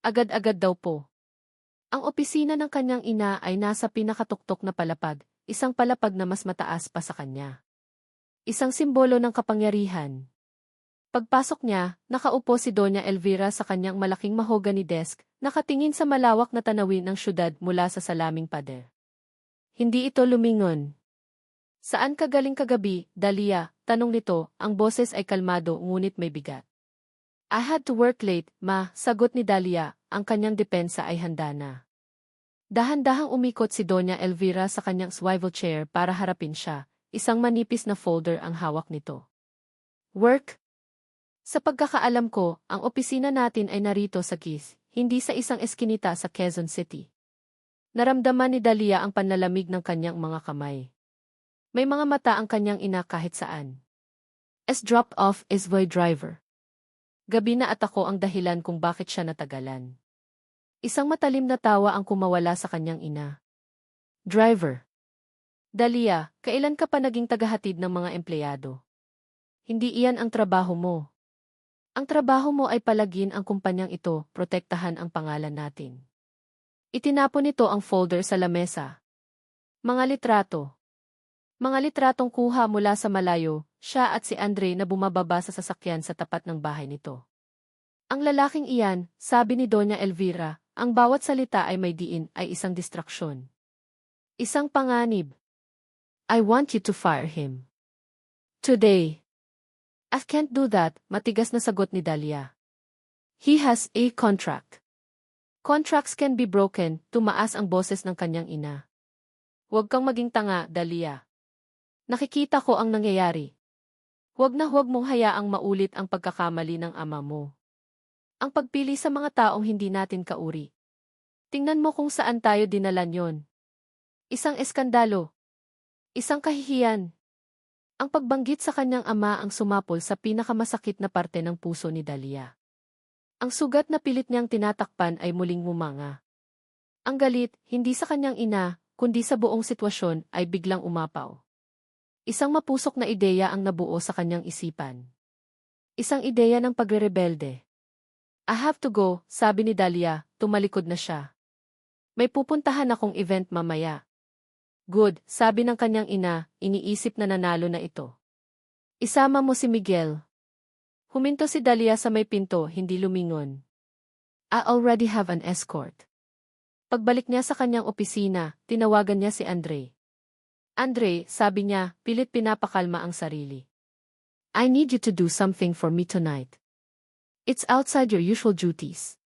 Agad-agad daw po. Ang opisina ng kanyang ina ay nasa pinakatuktok na palapag, isang palapag na mas mataas pa sa kanya. Isang simbolo ng kapangyarihan. Pagpasok niya, nakaupo si Doña Elvira sa kanyang malaking mahogany desk, nakatingin sa malawak na tanawin ng syudad mula sa salaming pader. Hindi ito lumingon. Saan ka galing kagabi, Dahlia? Tanong nito, ang boses ay kalmado ngunit may bigat. I had to work late, ma, sagot ni Dahlia, ang kanyang depensa ay handa na. Dahan-dahang umikot si Doña Elvira sa kanyang swivel chair para harapin siya, isang manipis na folder ang hawak nito. Work? Sa pagkakaalam ko, ang opisina natin ay narito sa Keith, hindi sa isang eskinita sa Quezon City. Naramdaman ni Dahlia ang panlalamig ng kanyang mga kamay. May mga mata ang kanyang ina kahit saan. As dropped off is boy driver. Gabi na at ako ang dahilan kung bakit siya natagalan. Isang matalim na tawa ang kumawala sa kanyang ina. Driver. Dahlia, kailan ka pa naging tagahatid ng mga empleyado? Hindi iyan ang trabaho mo. Ang trabaho mo ay palagin ang kumpanyang ito, protektahan ang pangalan natin. Itinapon nito ang folder sa lamesa. Mga litrato. Mga litratong kuha mula sa malayo, siya at si Andre na bumababa sa sasakyan sa tapat ng bahay nito. Ang lalaking iyan, sabi ni Doña Elvira, ang bawat salita ay may diin ay isang distraksyon. Isang panganib. I want you to fire him. Today. I can't do that, matigas na sagot ni Dahlia. He has a contract. Contracts can be broken, tumaas ang boses ng kanyang ina. Huwag kang maging tanga, Dahlia. Nakikita ko ang nangyayari. Huwag na huwag mong hayaang maulit ang pagkakamali ng ama mo. Ang pagpili sa mga taong hindi natin kauri. Tingnan mo kung saan tayo dinalan yon. Isang eskandalo. Isang kahihiyan. Ang pagbanggit sa kanyang ama ang sumapol sa pinakamasakit na parte ng puso ni Dahlia. Ang sugat na pilit niyang tinatakpan ay muling mumanga. Ang galit, hindi sa kanyang ina, kundi sa buong sitwasyon, ay biglang umapaw. Isang mapusok na ideya ang nabuo sa kanyang isipan. Isang ideya ng pagrerebelde. I have to go, sabi ni Dahlia, tumalikod na siya. May pupuntahan akong event mamaya. Good, sabi ng kanyang ina, iniisip na nanalo na ito. Isama mo si Miguel. Huminto si Dahlia sa may pinto, hindi lumingon. I already have an escort. Pagbalik niya sa kanyang opisina, tinawagan niya si Andre. Andre, sabi niya, pilit pinapakalma ang sarili. I need you to do something for me tonight. It's outside your usual duties.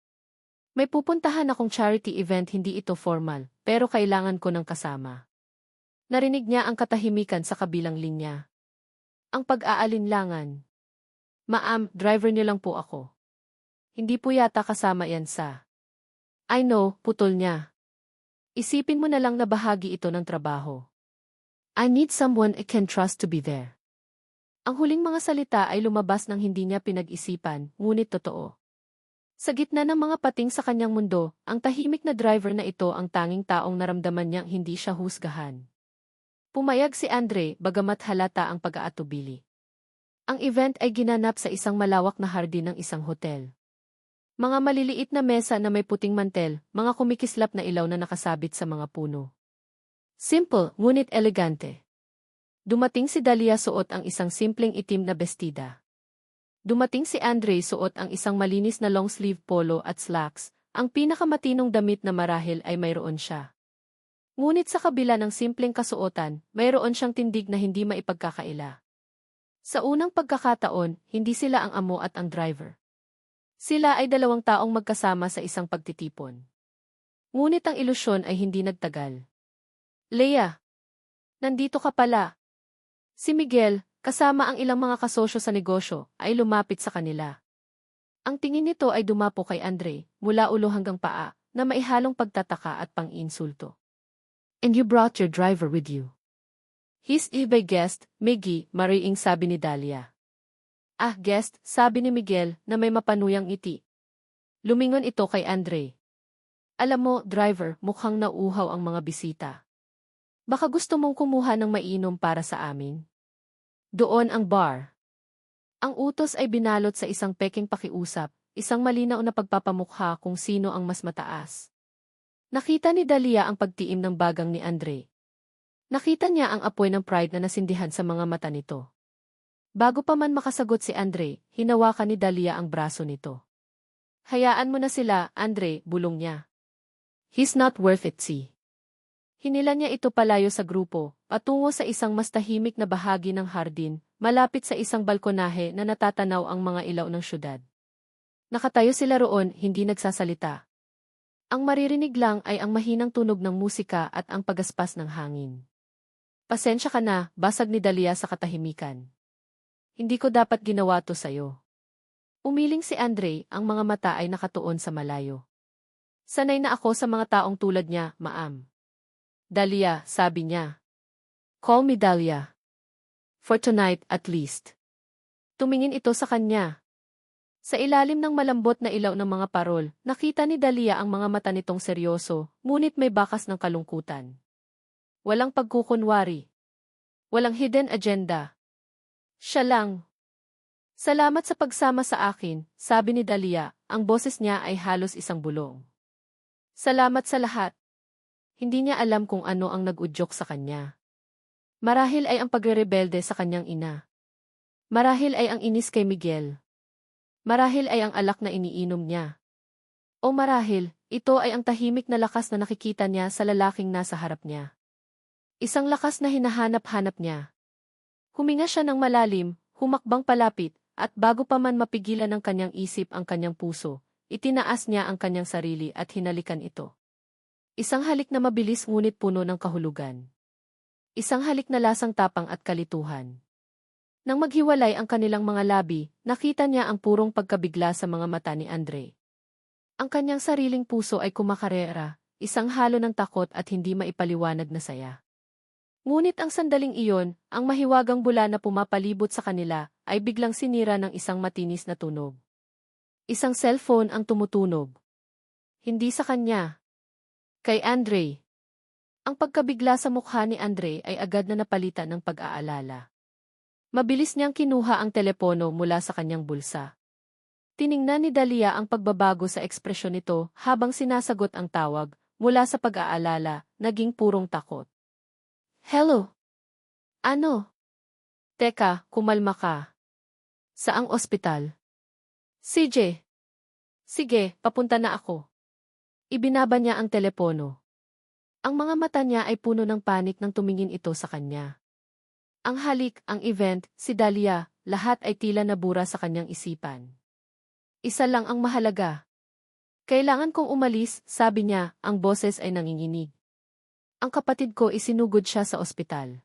May pupuntahan akong charity event, hindi ito formal, pero kailangan ko ng kasama. Narinig niya ang katahimikan sa kabilang linya. Ang pag-aalinlangan. Ma'am, driver niyo lang po ako. Hindi po yata kasama yan sa... I know, putol niya. Isipin mo na lang na bahagi ito ng trabaho. I need someone I can trust to be there. Ang huling mga salita ay lumabas ng hindi niya pinag-isipan, ngunit totoo. Sa gitna ng mga pating sa kanyang mundo, ang tahimik na driver na ito ang tanging taong naramdaman niyang hindi siya husgahan. Pumayag si Andre bagamat halata ang pag-aatubili. Ang event ay ginanap sa isang malawak na hardin ng isang hotel. Mga maliliit na mesa na may puting mantel, mga kumikislap na ilaw na nakasabit sa mga puno. Simple, ngunit elegante. Dumating si Dahlia suot ang isang simpleng itim na bestida. Dumating si Andre suot ang isang malinis na long-sleeve polo at slacks, ang pinakamatinong damit na marahil ay mayroon siya. Ngunit sa kabila ng simpleng kasuotan, mayroon siyang tindig na hindi maipagkakaila. Sa unang pagkakataon, hindi sila ang amo at ang driver. Sila ay dalawang taong magkasama sa isang pagtitipon. Ngunit ang ilusyon ay hindi nagtagal. Leia! Nandito ka pala. Si Miguel, kasama ang ilang mga kasosyo sa negosyo, ay lumapit sa kanila. Ang tingin nito ay dumapo kay Andre, mula ulo hanggang paa, na maihalong pagtataka at pang-insulto. And you brought your driver with you. He's a guest, Miggy, mariing sabi ni Dahlia. Ah, guest, sabi ni Miguel na may mapanuyang ngiti. Lumingon ito kay Andre. Alam mo, driver, mukhang nauuhaw ang mga bisita. Baka gusto mong kumuha ng mainom para sa amin? Doon ang bar. Ang utos ay binalot sa isang peking pakiusap, isang malinaw na pagpapamukha kung sino ang mas mataas. Nakita ni Dahlia ang pagtiim ng bagang ni Andre. Nakita niya ang apoy ng pride na nasindihan sa mga mata nito. Bago pa man makasagot si Andre, hinawakan ni Dahlia ang braso nito. Hayaan mo na sila, Andre, bulong niya. He's not worth it, see. Hinila niya ito palayo sa grupo, patungo sa isang mas tahimik na bahagi ng hardin, malapit sa isang balkonahe na natatanaw ang mga ilaw ng syudad. Nakatayo sila roon, hindi nagsasalita. Ang maririnig lang ay ang mahinang tunog ng musika at ang pagaspas ng hangin. Pasensya ka na, basag ni Dahlia sa katahimikan. Hindi ko dapat ginawa to sa'yo. Umiling si Andre, ang mga mata ay nakatuon sa malayo. Sanay na ako sa mga taong tulad niya, ma'am. Dahlia, sabi niya. Call me Dahlia. For tonight, at least. Tumingin ito sa kanya. Sa ilalim ng malambot na ilaw ng mga parol, nakita ni Dahlia ang mga mata nitong seryoso, ngunit may bakas ng kalungkutan. Walang pagkukunwari. Walang hidden agenda. Siya lang. Salamat sa pagsama sa akin, sabi ni Dahlia, ang boses niya ay halos isang bulong. Salamat sa lahat. Hindi niya alam kung ano ang nag-udyok sa kanya. Marahil ay ang pagrerebelde sa kanyang ina. Marahil ay ang inis kay Miguel. Marahil ay ang alak na iniinom niya. O marahil, ito ay ang tahimik na lakas na nakikita niya sa lalaking nasa harap niya. Isang lakas na hinahanap-hanap niya. Huminga siya ng malalim, humakbang palapit, at bago pa man mapigilan ng kanyang isip ang kanyang puso, itinaas niya ang kanyang sarili at hinalikan ito. Isang halik na mabilis ngunit puno ng kahulugan. Isang halik na lasang tapang at kalituhan. Nang maghiwalay ang kanilang mga labi, nakita niya ang purong pagkabigla sa mga mata ni Andre. Ang kanyang sariling puso ay kumakarera, isang halo ng takot at hindi maipaliwanag na saya. Ngunit ang sandaling iyon, ang mahiwagang bula na pumapalibot sa kanila, ay biglang sinira ng isang matinis na tunog. Isang cellphone ang tumutunog. Hindi sa kanya. Kay Andre. Ang pagkabigla sa mukha ni Andre ay agad na napalitan ng pag-aalala. Mabilis niyang kinuha ang telepono mula sa kanyang bulsa. Tiningnan ni Dahlia ang pagbabago sa ekspresyon nito habang sinasagot ang tawag, mula sa pag-aalala, naging purong takot. Hello? Ano? Teka, kumalma ka. Saang ospital? CJ. Sige, papunta na ako. Ibinaba niya ang telepono. Ang mga mata niya ay puno ng panik nang tumingin ito sa kanya. Ang halik, ang event, si Dahlia, lahat ay tila nabura sa kanyang isipan. Isa lang ang mahalaga. Kailangan kong umalis, sabi niya, ang boses ay nanginginig. Ang kapatid ko isinugod siya sa ospital.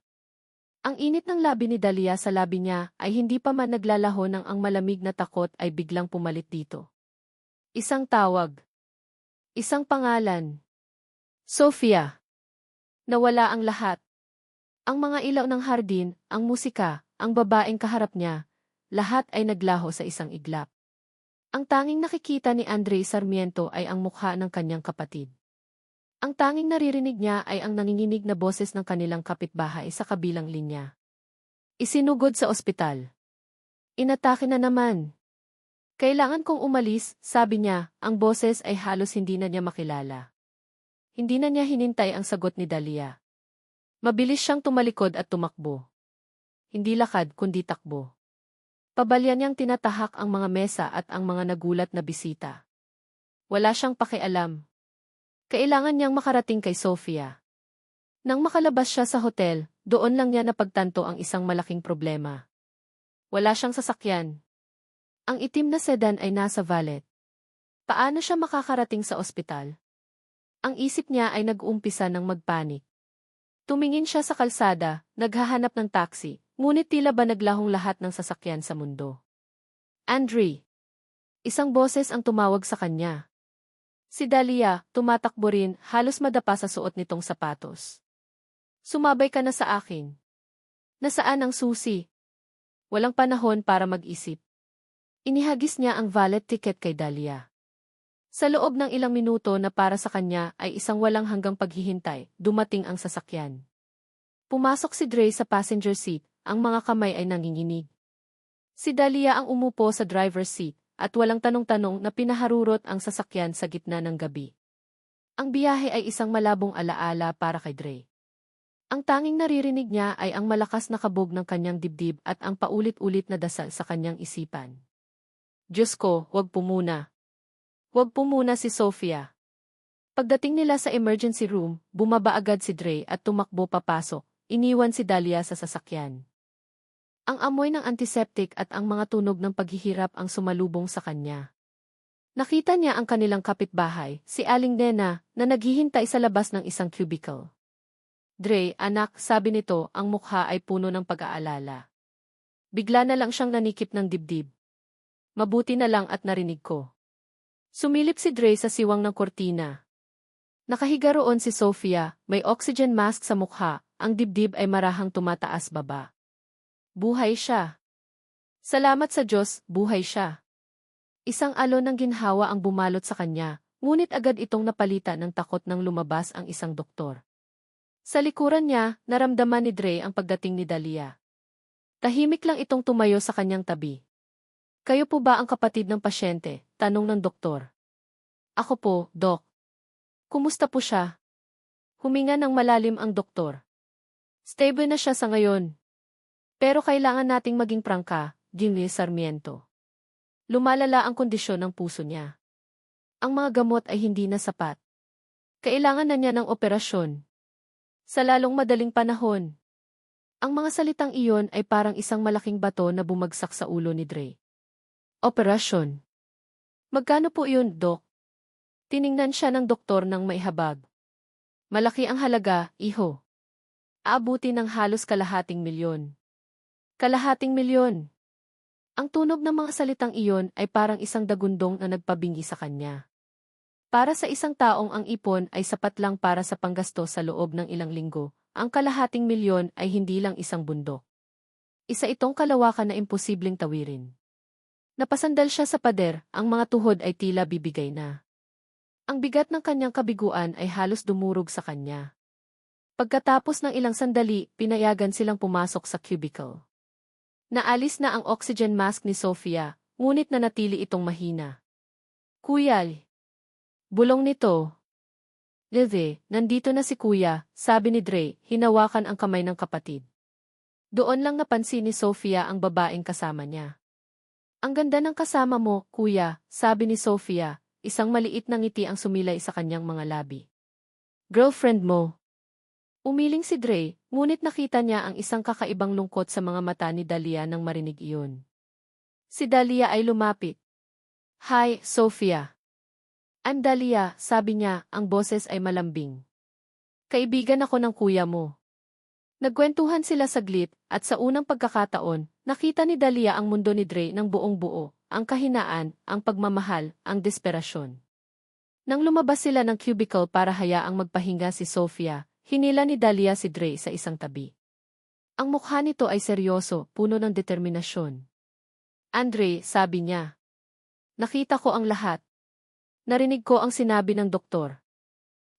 Ang init ng labi ni Dahlia sa labi niya ay hindi pa man naglalaho ng ang malamig na takot ay biglang pumalit dito. Isang tawag. Isang pangalan. Sofia. Nawala ang lahat. Ang mga ilaw ng hardin, ang musika, ang babaeng kaharap niya, lahat ay naglaho sa isang iglap. Ang tanging nakikita ni Andre Sarmiento ay ang mukha ng kanyang kapatid. Ang tanging naririnig niya ay ang nanginginig na boses ng kanilang kapitbahay sa kabilang linya. Isinugod sa ospital. Inatake na naman. Kailangan kong umalis, sabi niya, ang boses ay halos hindi na niya makilala. Hindi na niya hinintay ang sagot ni Dalia. Mabilis siyang tumalikod at tumakbo. Hindi lakad kundi takbo. Pabalya niyang tinatahak ang mga mesa at ang mga nagulat na bisita. Wala siyang pakialam. Kailangan niyang makarating kay Sofia. Nang makalabas siya sa hotel, doon lang niya napagtanto ang isang malaking problema. Wala siyang sasakyan. Ang itim na sedan ay nasa valet. Paano siya makakarating sa ospital? Ang isip niya ay nag-uumpisa ng magpanik. Tumingin siya sa kalsada, naghahanap ng taxi, ngunit tila ba naglahong lahat ng sasakyan sa mundo. Andre! Isang boses ang tumawag sa kanya. Si Dalia, tumatakbo rin, halos madapa sa suot nitong sapatos. Sumabay ka na sa akin. Nasaan ang susi? Walang panahon para mag-isip. Inihagis niya ang valet ticket kay Dalia. Sa loob ng ilang minuto na para sa kanya ay isang walang hanggang paghihintay, dumating ang sasakyan. Pumasok si Dre sa passenger seat, ang mga kamay ay nanginginig. Si Dalia ang umupo sa driver's seat, at walang tanong-tanong na pinaharurot ang sasakyan sa gitna ng gabi. Ang biyahe ay isang malabong alaala para kay Dre. Ang tanging naririnig niya ay ang malakas na kabog ng kanyang dibdib at ang paulit-ulit na dasal sa kanyang isipan. Diyos ko, wag po muna. Wag po muna si Sofia. Pagdating nila sa emergency room, bumaba agad si Dre at tumakbo papasok, iniwan si Dalia sa sasakyan. Ang amoy ng antiseptic at ang mga tunog ng paghihirap ang sumalubong sa kanya. Nakita niya ang kanilang kapitbahay, si Aling Nena, na naghihintay sa labas ng isang cubicle. Dre, anak, sabi nito, ang mukha ay puno ng pag-aalala. Bigla na lang siyang nanikip ng dibdib. Mabuti na lang at narinig ko. Sumilip si Dre sa siwang ng kortina. Nakahiga roon si Sofia, may oxygen mask sa mukha, ang dibdib ay marahang tumataas baba. Buhay siya. Salamat sa Diyos, buhay siya. Isang alon ng ginhawa ang bumalot sa kanya, ngunit agad itong napalitan ng takot nang lumabas ang isang doktor. Sa likuran niya, naramdaman ni Dre ang pagdating ni Dalia. Tahimik lang itong tumayo sa kanyang tabi. Kayo po ba ang kapatid ng pasyente? Tanong ng doktor. Ako po, Dok. Kumusta po siya? Huminga ng malalim ang doktor. Stable na siya sa ngayon. Pero kailangan nating maging prangka, Jimmy Sarmiento. Lumalala ang kondisyon ng puso niya. Ang mga gamot ay hindi na sapat. Kailangan na niya ng operasyon. Sa lalong madaling panahon. Ang mga salitang iyon ay parang isang malaking bato na bumagsak sa ulo ni Dre. Operasyon. Magkano po yun, Dok? Tiningnan siya ng doktor ng maihabag. Malaki ang halaga, iho. Aabuti ng halos kalahating milyon. Kalahating milyon. Ang tunog ng mga salitang iyon ay parang isang dagundong na nagpabingi sa kanya. Para sa isang taong ang ipon ay sapat lang para sa panggasto sa loob ng ilang linggo, ang kalahating milyon ay hindi lang isang bundok. Isa itong kalawakan na imposibleng tawirin. Napasandal siya sa pader, ang mga tuhod ay tila bibigay na. Ang bigat ng kanyang kabiguan ay halos dumurog sa kanya. Pagkatapos ng ilang sandali, pinayagan silang pumasok sa cubicle. Naalis na ang oxygen mask ni Sofia, ngunit nanatili itong mahina. Kuya, bulong nito. Leve, nandito na si Kuya, sabi ni Dre, hinawakan ang kamay ng kapatid. Doon lang napansin ni Sofia ang babaeng kasama niya. Ang ganda ng kasama mo, Kuya, sabi ni Sofia, isang maliit na ngiti ang sumilay sa kanyang mga labi. Girlfriend mo. Umiling si Dre, ngunit nakita niya ang isang kakaibang lungkot sa mga mata ni Dalia nang marinig iyon. Si Dalia ay lumapit. Hi, Sofia. I'm Dalia, sabi niya, ang boses ay malambing. Kaibigan ako ng kuya mo. Nagkwentuhan sila saglit, at sa unang pagkakataon, nakita ni Dalia ang mundo ni Dre ng buong buo, ang kahinaan, ang pagmamahal, ang desperasyon. Nang lumabas sila ng cubicle para hayaang magpahinga si Sofia, hinila ni Dalia si Dre sa isang tabi. Ang mukha nito ay seryoso, puno ng determinasyon. Andre, sabi niya. Nakita ko ang lahat. Narinig ko ang sinabi ng doktor.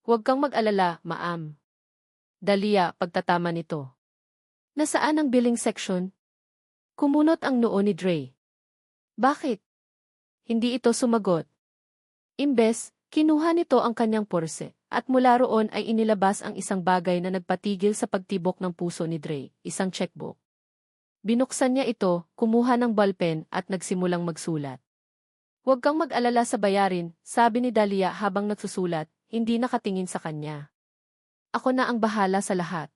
Huwag kang mag-alala, ma'am. Dahlia, pagtatama nito. Nasaan ang billing section? Kumunot ang noo ni Dre. Bakit? Hindi ito sumagot. Imbes, kinuha nito ang kanyang purse, at mula roon ay inilabas ang isang bagay na nagpatigil sa pagtibok ng puso ni Dre, isang checkbook. Binuksan niya ito, kumuha ng ballpen at nagsimulang magsulat. Huwag kang mag-alala sa bayarin, sabi ni Dahlia habang nagsusulat, hindi nakatingin sa kanya. Ako na ang bahala sa lahat.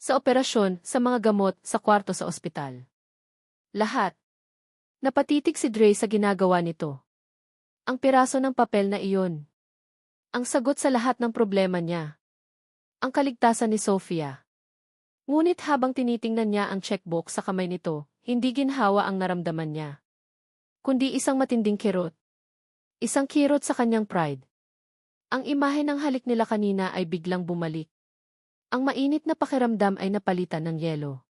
Sa operasyon, sa mga gamot, sa kwarto sa ospital. Lahat. Napatitig si Dre sa ginagawa nito. Ang piraso ng papel na iyon. Ang sagot sa lahat ng problema niya. Ang kaligtasan ni Sofia. Ngunit habang tinitingnan niya ang checkbook sa kamay nito, hindi ginhawa ang naramdaman niya. Kundi isang matinding kirot. Isang kirot sa kanyang pride. Ang imahe ng halik nila kanina ay biglang bumalik. Ang mainit na pakiramdam ay napalitan ng yelo.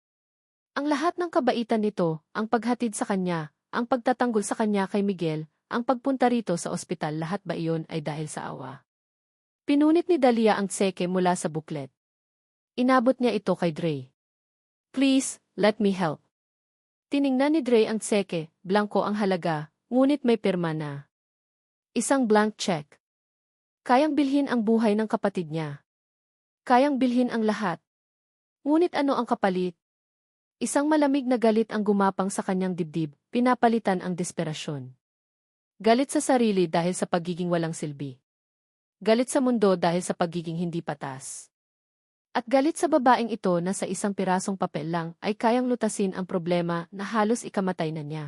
Ang lahat ng kabaitan nito, ang paghatid sa kanya, ang pagtatanggol sa kanya kay Miguel, ang pagpunta rito sa ospital, lahat ba iyon ay dahil sa awa? Pinunit ni Dahlia ang tseke mula sa buklet. Inabot niya ito kay Dre. Please, let me help. Tiningnan ni Dre ang tseke, blanko ang halaga, ngunit may pirma na. Isang blank check. Kayang bilhin ang buhay ng kapatid niya. Kayang bilhin ang lahat. Ngunit ano ang kapalit? Isang malamig na galit ang gumapang sa kanyang dibdib, pinapalitan ang desperasyon. Galit sa sarili dahil sa pagiging walang silbi. Galit sa mundo dahil sa pagiging hindi patas. At galit sa babaeng ito na sa isang pirasong papel lang ay kayang lutasin ang problema na halos ikamatay na niya.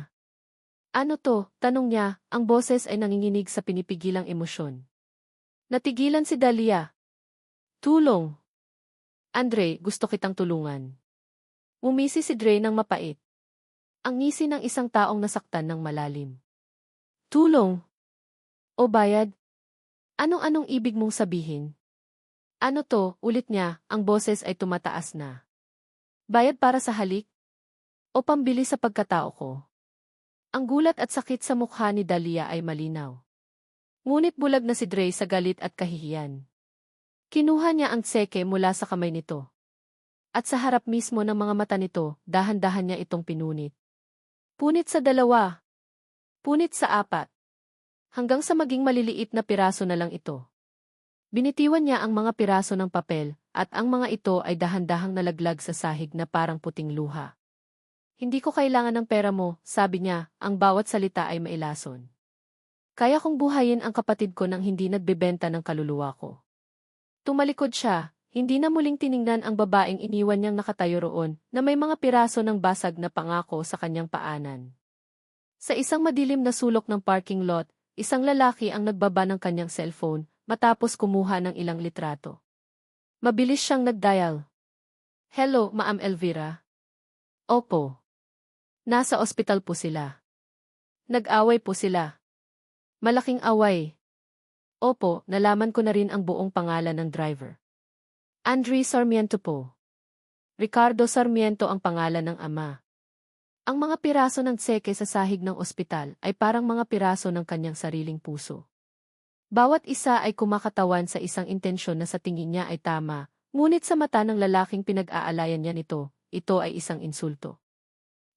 Ano to? Tanong niya, ang boses ay nanginginig sa pinipigilang emosyon. Natigilan si Dahlia. Tulong! Andre, gusto kitang tulungan. Umisi si Dre ng mapait. Ang ngisi ng isang taong nasaktan ng malalim. Tulong! O bayad? Anong-anong ibig mong sabihin? Ano to? Ulit niya, ang boses ay tumataas na. Bayad para sa halik? O pambili sa pagkatao ko? Ang gulat at sakit sa mukha ni Dahlia ay malinaw. Ngunit bulag na si Dre sa galit at kahihiyan. Kinuha niya ang tseke mula sa kamay nito. At sa harap mismo ng mga mata nito, dahan-dahan niya itong pinunit. Punit sa 2. Punit sa 4. Hanggang sa maging maliliit na piraso na lang ito. Binitiwan niya ang mga piraso ng papel, at ang mga ito ay dahan-dahang nalaglag sa sahig na parang puting luha. Hindi ko kailangan ng pera mo, sabi niya, ang bawat salita ay mailason. Kaya kong buhayin ang kapatid ko nang hindi nagbebenta ng kaluluwa ko. Tumalikod siya, hindi na muling tiningnan ang babaeng iniwan niyang nakatayo roon na may mga piraso ng basag na pangako sa kanyang paanan. Sa isang madilim na sulok ng parking lot, isang lalaki ang nagbaba ng kanyang cellphone, matapos kumuha ng ilang litrato. Mabilis siyang nag-dial. Hello, Ma'am Elvira. Opo. Nasa ospital po sila. Nag-away po sila. Malaking away. Opo, nalaman ko na rin ang buong pangalan ng driver. Andre Sarmiento po. Ricardo Sarmiento ang pangalan ng ama. Ang mga piraso ng tseke sa sahig ng ospital ay parang mga piraso ng kanyang sariling puso. Bawat isa ay kumakatawan sa isang intensyon na sa tingin niya ay tama, ngunit sa mata ng lalaking pinag-aalayan niya nito, ito ay isang insulto.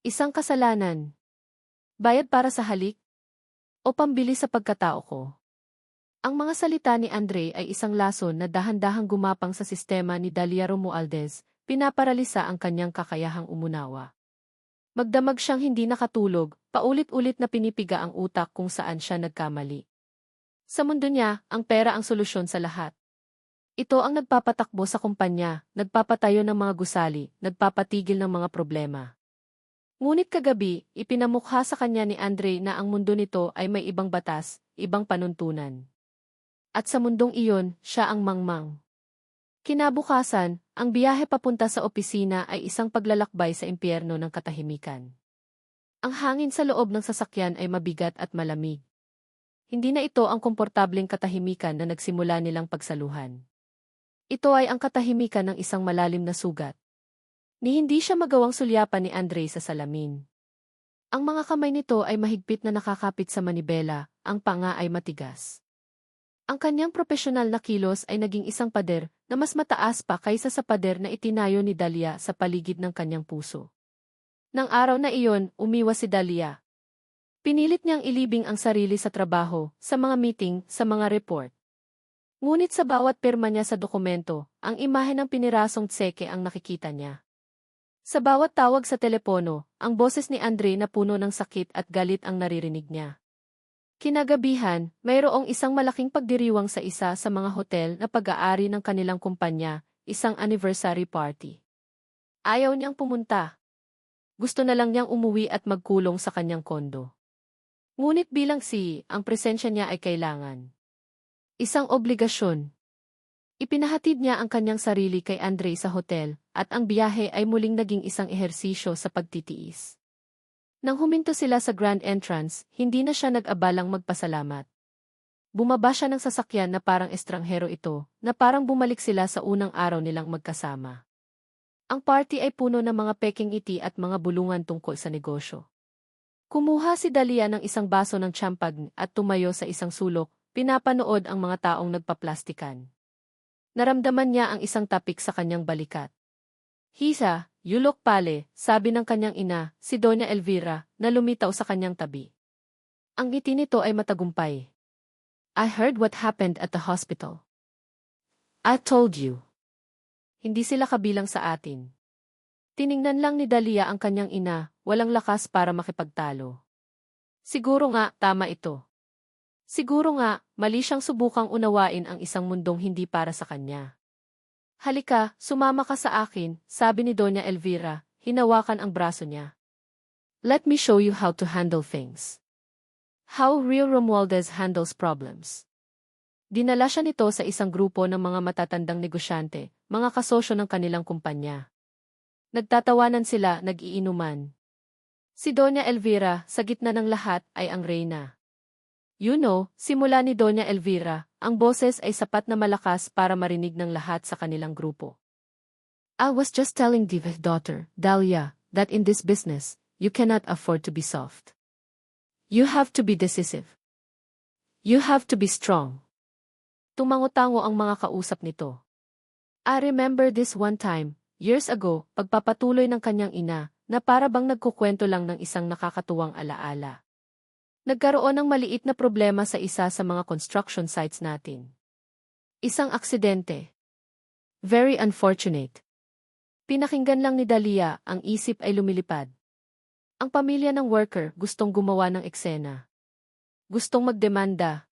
Isang kasalanan. Bayad para sa halik? O pambili sa pagkatao ko? Ang mga salita ni Andre ay isang lason na dahan-dahang gumapang sa sistema ni Dahlia Romualdez, pinaparalisa ang kanyang kakayahang umunawa. Magdamag siyang hindi nakatulog, paulit-ulit na pinipiga ang utak kung saan siya nagkamali. Sa mundo niya, ang pera ang solusyon sa lahat. Ito ang nagpapatakbo sa kumpanya, nagpapatayo ng mga gusali, nagpapatigil ng mga problema. Ngunit kagabi, ipinamukha sa kanya ni Andre na ang mundo nito ay may ibang batas, ibang panuntunan. At sa mundong iyon, siya ang mangmang. Kinabukasan, ang biyahe papunta sa opisina ay isang paglalakbay sa impyerno ng katahimikan. Ang hangin sa loob ng sasakyan ay mabigat at malamig. Hindi na ito ang komportableng katahimikan na nagsimula nilang pagsaluhan. Ito ay ang katahimikan ng isang malalim na sugat. Ni hindi siya magawang sulyapan ni Andre sa salamin. Ang mga kamay nito ay mahigpit na nakakapit sa manibela, ang panga ay matigas. Ang kanyang propesyonal na kilos ay naging isang pader na mas mataas pa kaysa sa pader na itinayo ni Dahlia sa paligid ng kanyang puso. Nang araw na iyon, umiwas si Dahlia. Pinilit niyang ilibing ang sarili sa trabaho, sa mga meeting, sa mga report. Ngunit sa bawat pirma niya sa dokumento, ang imahe ng pinirasong tseke ang nakikita niya. Sa bawat tawag sa telepono, ang boses ni Andre na puno ng sakit at galit ang naririnig niya. Kinagabihan, mayroong isang malaking pagdiriwang sa isa sa mga hotel na pag-aari ng kanilang kumpanya, isang anniversary party. Ayaw niyang pumunta. Gusto na lang niyang umuwi at magkulong sa kanyang kondo. Ngunit bilang ang presensya niya ay kailangan. Isang obligasyon. Ipinahatid niya ang kanyang sarili kay Andre sa hotel, at ang biyahe ay muling naging isang ehersisyo sa pagtitiis. Nang huminto sila sa grand entrance, hindi na siya nag-abalang magpasalamat. Bumaba siya ng sasakyan na parang estranghero ito, na parang bumalik sila sa unang araw nilang magkasama. Ang party ay puno ng mga peking ngiti at mga bulungan tungkol sa negosyo. Kumuha si Dahlia ng isang baso ng champagne at tumayo sa isang sulok, pinapanood ang mga taong nagpaplastikan. Naramdaman niya ang isang tapik sa kanyang balikat. Hisa, you look pale, sabi ng kanyang ina, si Doña Elvira, na lumitaw sa kanyang tabi. Ang ngiti nito ay matagumpay. I heard what happened at the hospital. I told you. Hindi sila kabilang sa atin. Tiningnan lang ni Dahlia ang kanyang ina, walang lakas para makipagtalo. Siguro nga, tama ito. Siguro nga, mali siyang subukang unawain ang isang mundong hindi para sa kanya. Halika, sumama ka sa akin, sabi ni Doña Elvira, hinawakan ang braso niya. Let me show you how to handle things. How real Romualdez handles problems. Dinala siya nito sa isang grupo ng mga matatandang negosyante, mga kasosyo ng kanilang kumpanya. Nagtatawanan sila, nag-iinuman. Si Doña Elvira, sa gitna ng lahat, ay ang reyna. You know, simula ni Doña Elvira, ang boses ay sapat na malakas para marinig ng lahat sa kanilang grupo. I was just telling Diva's daughter, Dahlia, that in this business, you cannot afford to be soft. You have to be decisive. You have to be strong. Tumango-tango ang mga kausap nito. I remember this one time, years ago, pagpapatuloy ng kanyang ina, na para bang nagkukwento lang ng isang nakakatuwang alaala. Nagkaroon ng maliit na problema sa isa sa mga construction sites natin. Isang aksidente. Very unfortunate. Pinakinggan lang ni Dahlia, ang isip ay lumilipad. Ang pamilya ng worker gustong gumawa ng eksena. Gustong magdemanda.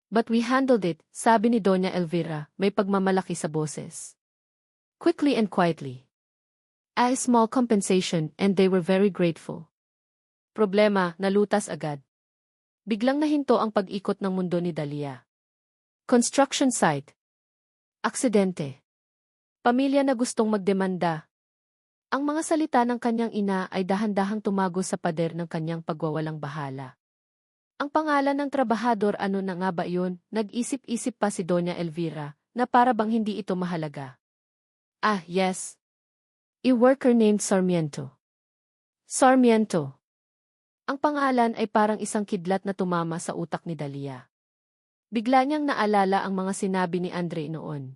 But we handled it, sabi ni Doña Elvira, may pagmamalaki sa boses. Quickly and quietly. A small compensation and they were very grateful. Problema, nalutas agad. Biglang nahinto ang pag-ikot ng mundo ni Dahlia. Construction site. Aksidente. Pamilya na gustong magdemanda. Ang mga salita ng kanyang ina ay dahan-dahang tumago sa pader ng kanyang pagwawalang bahala. Ang pangalan ng trabahador, ano na nga ba yun? Nag-isip-isip pa si Doña Elvira, na para bang hindi ito mahalaga. Ah, yes. A worker named Sarmiento. Sarmiento. Ang pangalan ay parang isang kidlat na tumama sa utak ni Dahlia. Bigla niyang naalala ang mga sinabi ni Andre noon.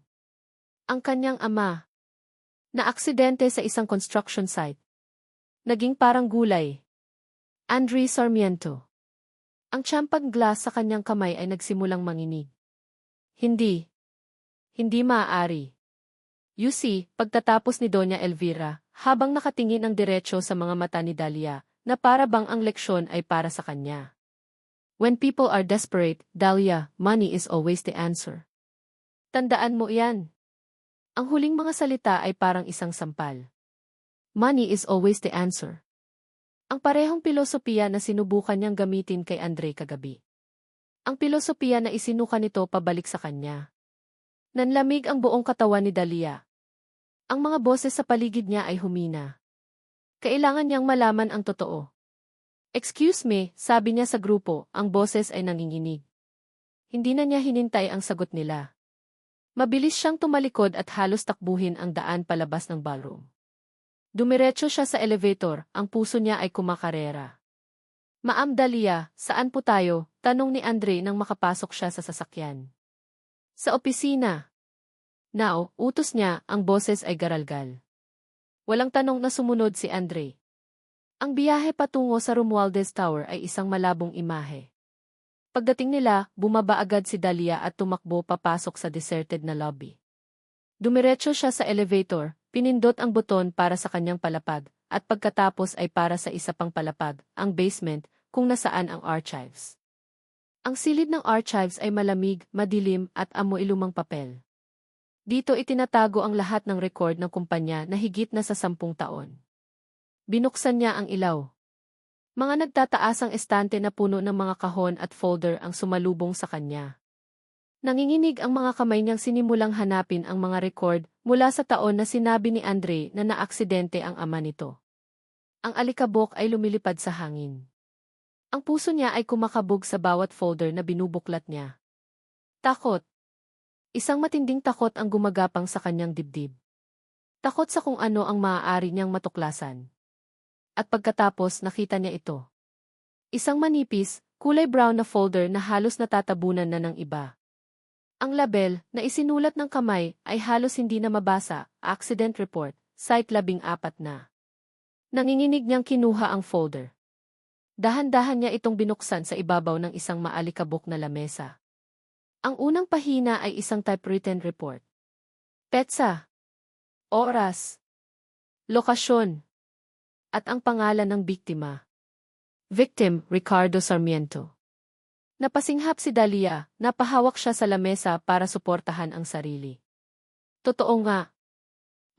Ang kanyang ama. Na-aksidente sa isang construction site. Naging parang gulay. Andre Sarmiento. Ang champagne glass sa kanyang kamay ay nagsimulang manginig. Hindi. Hindi maaari. You see, pagtatapos ni Doña Elvira, habang nakatingin ang diretsyo sa mga mata ni Dahlia, na para bang ang leksyon ay para sa kanya. When people are desperate, Dahlia, money is always the answer. Tandaan mo yan. Ang huling mga salita ay parang isang sampal. Money is always the answer. Ang parehong pilosopiya na sinubukan niyang gamitin kay Andre kagabi. Ang pilosopiya na isinuka nito pabalik sa kanya. Nanlamig ang buong katawan ni Dahlia. Ang mga boses sa paligid niya ay humina. Kailangan niyang malaman ang totoo. Excuse me, sabi niya sa grupo, ang boses ay nanginginig. Hindi na niya hinintay ang sagot nila. Mabilis siyang tumalikod at halos takbuhin ang daan palabas ng ballroom. Dumiretso siya sa elevator, ang puso niya ay kumakarera. Ma'am Dalia, saan po tayo? Tanong ni Andre nang makapasok siya sa sasakyan. Sa opisina. Now, utos niya, ang boses ay garalgal. Walang tanong na sumunod si Andre. Ang biyahe patungo sa Romualdez Tower ay isang malabong imahe. Pagdating nila, bumaba agad si Dalia at tumakbo papasok sa deserted na lobby. Dumiretso siya sa elevator, pinindot ang buton para sa kanyang palapag, at pagkatapos ay para sa isa pang palapag, ang basement, kung nasaan ang archives. Ang silid ng archives ay malamig, madilim at amoy lumang papel. Dito itinatago ang lahat ng record ng kumpanya na higit na sa 10 taon. Binuksan niya ang ilaw. Mga nagtataasang estante na puno ng mga kahon at folder ang sumalubong sa kanya. Nanginginig ang mga kamay niyang sinimulang hanapin ang mga record mula sa taon na sinabi ni Andre na naaksidente ang ama nito. Ang alikabok ay lumilipad sa hangin. Ang puso niya ay kumakabog sa bawat folder na binubuklat niya. Takot. Isang matinding takot ang gumagapang sa kanyang dibdib. Takot sa kung ano ang maaari niyang matuklasan. At pagkatapos nakita niya ito. Isang manipis, kulay brown na folder na halos natatabunan na ng iba. Ang label, na isinulat ng kamay, ay halos hindi na mabasa, accident report, site 14 na. Nanginginig niyang kinuha ang folder. Dahan-dahan niya itong binuksan sa ibabaw ng isang maalikabok na lamesa. Ang unang pahina ay isang typewritten report. Petsa. Oras. Lokasyon. At ang pangalan ng biktima. Victim, Ricardo Sarmiento. Napasinghap si Dalia, napahawak siya sa lamesa para suportahan ang sarili. Totoo nga.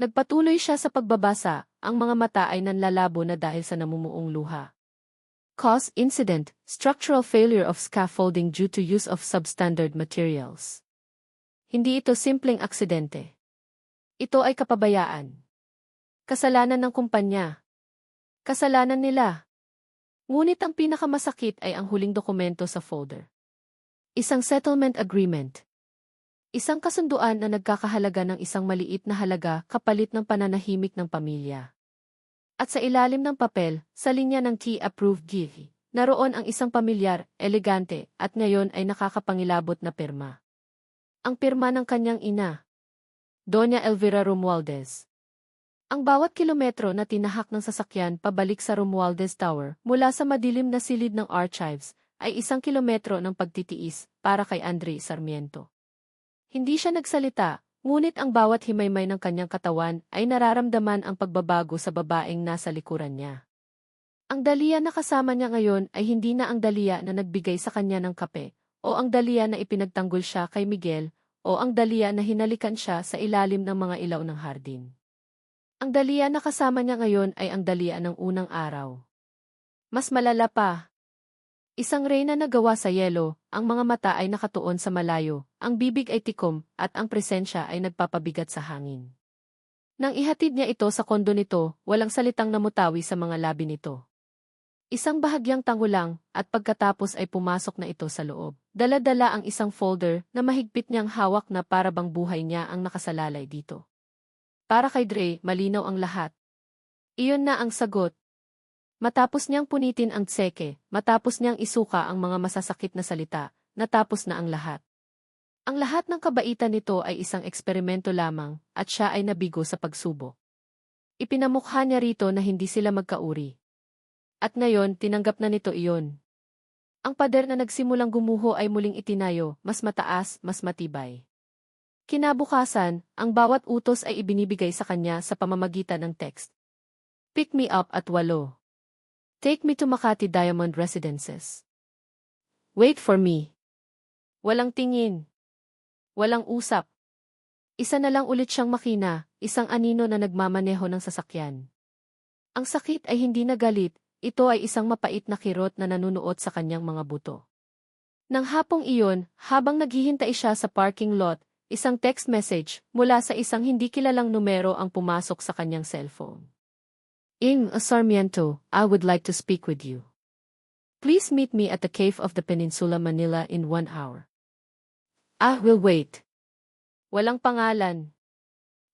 Nagpatuloy siya sa pagbabasa, ang mga mata ay nanlalabo na dahil sa namumuong luha. Cause, incident, structural failure of scaffolding due to use of substandard materials. Hindi ito simpleng aksidente. Ito ay kapabayaan. Kasalanan ng kumpanya. Kasalanan nila. Ngunit ang pinakamasakit ay ang huling dokumento sa folder. Isang settlement agreement. Isang kasunduan na nagkakahalaga ng isang maliit na halaga kapalit ng pananahimik ng pamilya. At sa ilalim ng papel, sa linya ng T-approved gift, naroon ang isang pamilyar, elegante, at ngayon ay nakakapangilabot na pirma. Ang pirma ng kanyang ina. Doña Elvira Romualdez. Ang bawat kilometro na tinahak ng sasakyan pabalik sa Romualdez Tower mula sa madilim na silid ng archives ay 1 kilometro ng pagtitiis para kay Andre Sarmiento. Hindi siya nagsalita, ngunit ang bawat himaymay ng kanyang katawan ay nararamdaman ang pagbabago sa babaeng nasa likuran niya. Ang Dalia na kasama niya ngayon ay hindi na ang Dalia na nagbigay sa kanya ng kape, o ang Dalia na ipinagtanggol siya kay Miguel, o ang Dalia na hinalikan siya sa ilalim ng mga ilaw ng hardin. Ang Dalia na kasama niya ngayon ay ang Dalia ng unang araw. Mas malala pa. Isang reyna na gawa sa yelo, ang mga mata ay nakatuon sa malayo, ang bibig ay tikom, at ang presensya ay nagpapabigat sa hangin. Nang ihatid niya ito sa kondo nito, walang salitang namutawi sa mga labi nito. Isang bahagyang tango lang, at pagkatapos ay pumasok na ito sa loob. Dala-dala ang isang folder na mahigpit niyang hawak na para bang buhay niya ang nakasalalay dito. Para kay Dre, malinaw ang lahat. Iyon na ang sagot. Matapos niyang punitin ang tseke, matapos niyang isuka ang mga masasakit na salita, natapos na ang lahat. Ang lahat ng kabaitan nito ay isang eksperimento lamang, at siya ay nabigo sa pagsubok. Ipinamukha niya rito na hindi sila magkauri. At ngayon, tinanggap na nito iyon. Ang pader na nagsimulang gumuho ay muling itinayo, mas mataas, mas matibay. Kinabukasan, ang bawat utos ay ibinibigay sa kanya sa pamamagitan ng text. Pick me up at 8. Take me to Makati Diamond Residences. Wait for me. Walang tingin. Walang usap. Isa na lang ulit siyang makina, isang anino na nagmamaneho ng sasakyan. Ang sakit ay hindi na galit, ito ay isang mapait na kirot na nanunuot sa kanyang mga buto. Nang hapong iyon, habang naghihintay siya sa parking lot, isang text message mula sa isang hindi kilalang numero ang pumasok sa kanyang cellphone. Sarmiento, I would like to speak with you. Please meet me at the Cave of the Peninsula Manila in 1 hour. I will wait. Walang pangalan.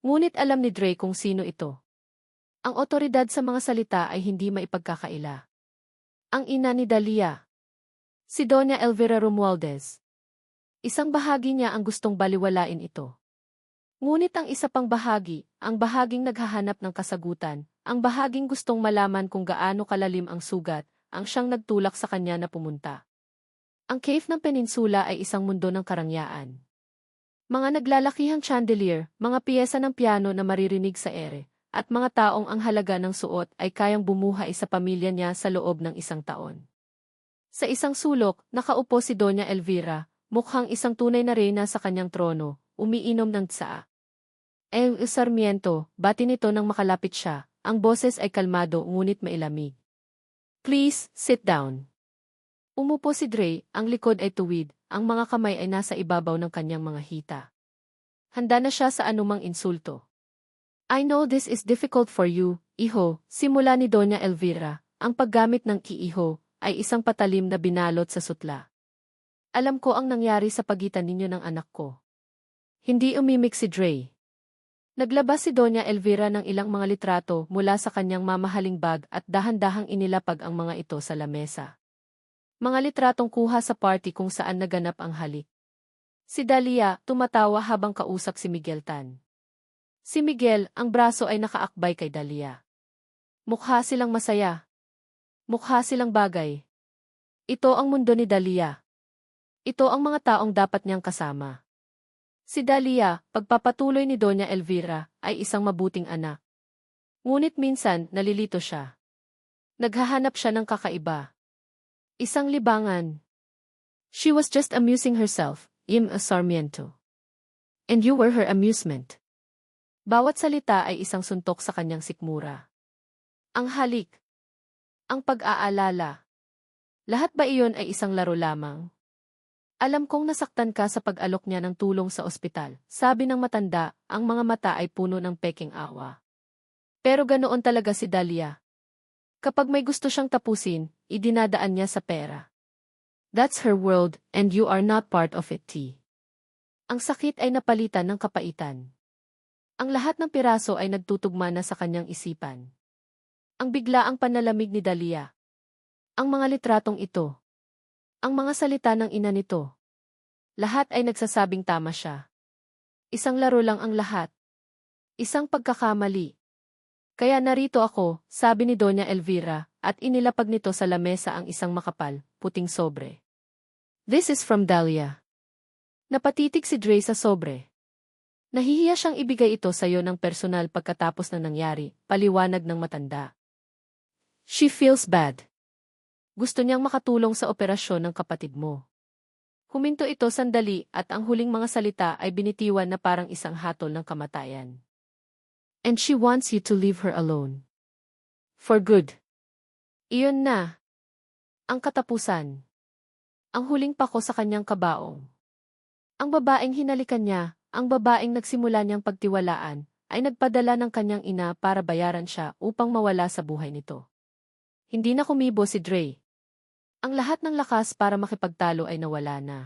Ngunit alam ni Dre kung sino ito. Ang otoridad sa mga salita ay hindi maipagkakaila. Ang ina ni Dalia. Si Doña Elvira Romualdez. Isang bahagi niya ang gustong baliwalain ito. Ngunit ang isa pang bahagi, ang bahaging naghahanap ng kasagutan, ang bahaging gustong malaman kung gaano kalalim ang sugat, ang siyang nagtulak sa kanya na pumunta. Ang cave ng peninsula ay isang mundo ng karangyaan. Mga naglalakihang chandelier, mga piyesa ng piano na maririnig sa ere, at mga taong ang halaga ng suot ay kayang bumuhay sa pamilya niya sa loob ng isang taon. Sa isang sulok, nakaupo si Doña Elvira, mukhang isang tunay na reyna sa kanyang trono, umiinom ng tsaa. Sarmiento, bati nito nang makalapit siya, ang boses ay kalmado ngunit mailamig. Please, sit down. Umupo si Dre, ang likod ay tuwid, ang mga kamay ay nasa ibabaw ng kanyang mga hita. Handa na siya sa anumang insulto. I know this is difficult for you, iho, simula ni Doña Elvira, ang paggamit ng iho ay isang patalim na binalot sa sutla. Alam ko ang nangyari sa pagitan ninyo ng anak ko. Hindi umimik si Dre. Naglabas si Doña Elvira ng ilang mga litrato mula sa kanyang mamahaling bag at dahan-dahang inilapag ang mga ito sa lamesa. Mga litratong kuha sa party kung saan naganap ang halik. Si Dalia, tumatawa habang kausap si Miguel Tan. Si Miguel, ang braso ay nakaakbay kay Dalia. Mukha silang masaya. Mukha silang bagay. Ito ang mundo ni Dalia. Ito ang mga taong dapat niyang kasama. Si Dalia, pagpapatuloy ni Doña Elvira, ay isang mabuting anak. Ngunit minsan, nalilito siya. Naghahanap siya ng kakaiba. Isang libangan. She was just amusing herself, Sarmiento. And you were her amusement. Bawat salita ay isang suntok sa kanyang sikmura. Ang halik. Ang pag-aalala. Lahat ba iyon ay isang laro lamang? Alam kong nasaktan ka sa pag-alok niya ng tulong sa ospital, sabi ng matanda, ang mga mata ay puno ng peking awa. Pero ganoon talaga si Dalia. Kapag may gusto siyang tapusin, idinadaan niya sa pera. That's her world, and you are not part of it, T. Ang sakit ay napalitan ng kapaitan. Ang lahat ng piraso ay nagtutugma na sa kanyang isipan. Ang biglaang panalamig ni Dalia. Ang mga litratong ito. Ang mga salita ng ina nito. Lahat ay nagsasabing tama siya. Isang laro lang ang lahat. Isang pagkakamali. Kaya narito ako, sabi ni Doña Elvira, at inilapag nito sa lamesa ang isang makapal, puting sobre. This is from Dalia. Napatitig si Dre sa sobre. Nahihiya siyang ibigay ito sa iyo ng personal pagkatapos ng nangyari, paliwanag ng matanda. She feels bad. Gusto niyang makatulong sa operasyon ng kapatid mo. Huminto ito sandali at ang huling mga salita ay binitiwan na parang isang hatol ng kamatayan. And she wants you to leave her alone. For good. Iyon na. Ang katapusan. Ang huling pako sa kanyang kabaong. Ang babaeng hinalikan niya, ang babaeng nagsimula niyang pagtiwalaan, ay nagpadala ng kanyang ina para bayaran siya upang mawala sa buhay nito. Hindi na kumibo si Dre. Ang lahat ng lakas para makipagtalo ay nawala na.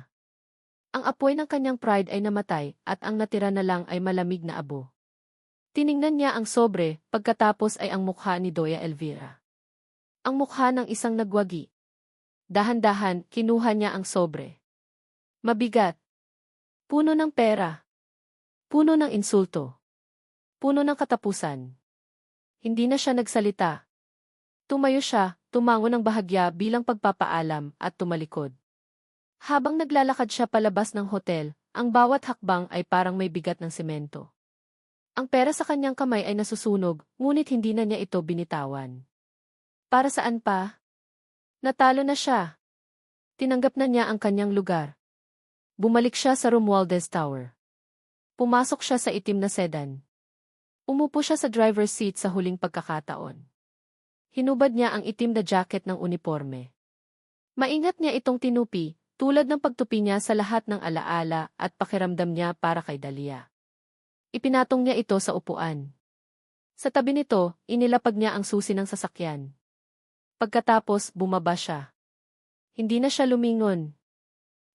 Ang apoy ng kanyang pride ay namatay at ang natira na lang ay malamig na abo. Tiningnan niya ang sobre, pagkatapos ay ang mukha ni Doña Elvira. Ang mukha ng isang nagwagi. Dahan-dahan, kinuha niya ang sobre. Mabigat. Puno ng pera. Puno ng insulto. Puno ng katapusan. Hindi na siya nagsalita. Tumayo siya, tumango ng bahagya bilang pagpapaalam at tumalikod. Habang naglalakad siya palabas ng hotel, ang bawat hakbang ay parang may bigat ng semento. Ang pera sa kanyang kamay ay nasusunog, ngunit hindi na niya ito binitawan. Para saan pa? Natalo na siya. Tinanggap na niya ang kanyang lugar. Bumalik siya sa Romualdez Tower. Pumasok siya sa itim na sedan. Umupo siya sa driver's seat sa huling pagkakataon. Hinubad niya ang itim na jacket ng uniforme. Maingat niya itong tinupi, tulad ng pagtupi niya sa lahat ng alaala at pakiramdam niya para kay Dalia. Ipinatong niya ito sa upuan. Sa tabi nito, inilapag niya ang susi ng sasakyan. Pagkatapos, bumaba siya. Hindi na siya lumingon.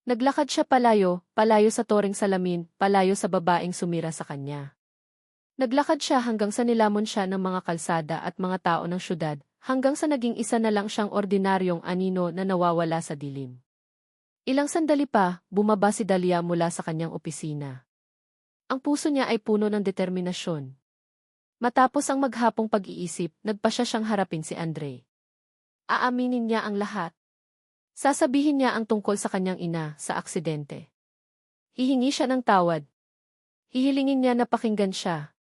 Naglakad siya palayo sa toreng salamin, palayo sa babaeng sumira sa kanya. Naglakad siya hanggang sa nilamon siya ng mga kalsada at mga tao ng syudad, hanggang sa naging isa na lang siyang ordinaryong anino na nawawala sa dilim. Ilang sandali pa, bumaba si Dalia mula sa kanyang opisina. Ang puso niya ay puno ng determinasyon. Matapos ang maghapong pag-iisip, nagpasya siyang harapin si Andre. Aaminin niya ang lahat. Sasabihin niya ang tungkol sa kanyang ina sa aksidente. Hihingi siya ng tawad. Hihilingin niya na pakinggan siya.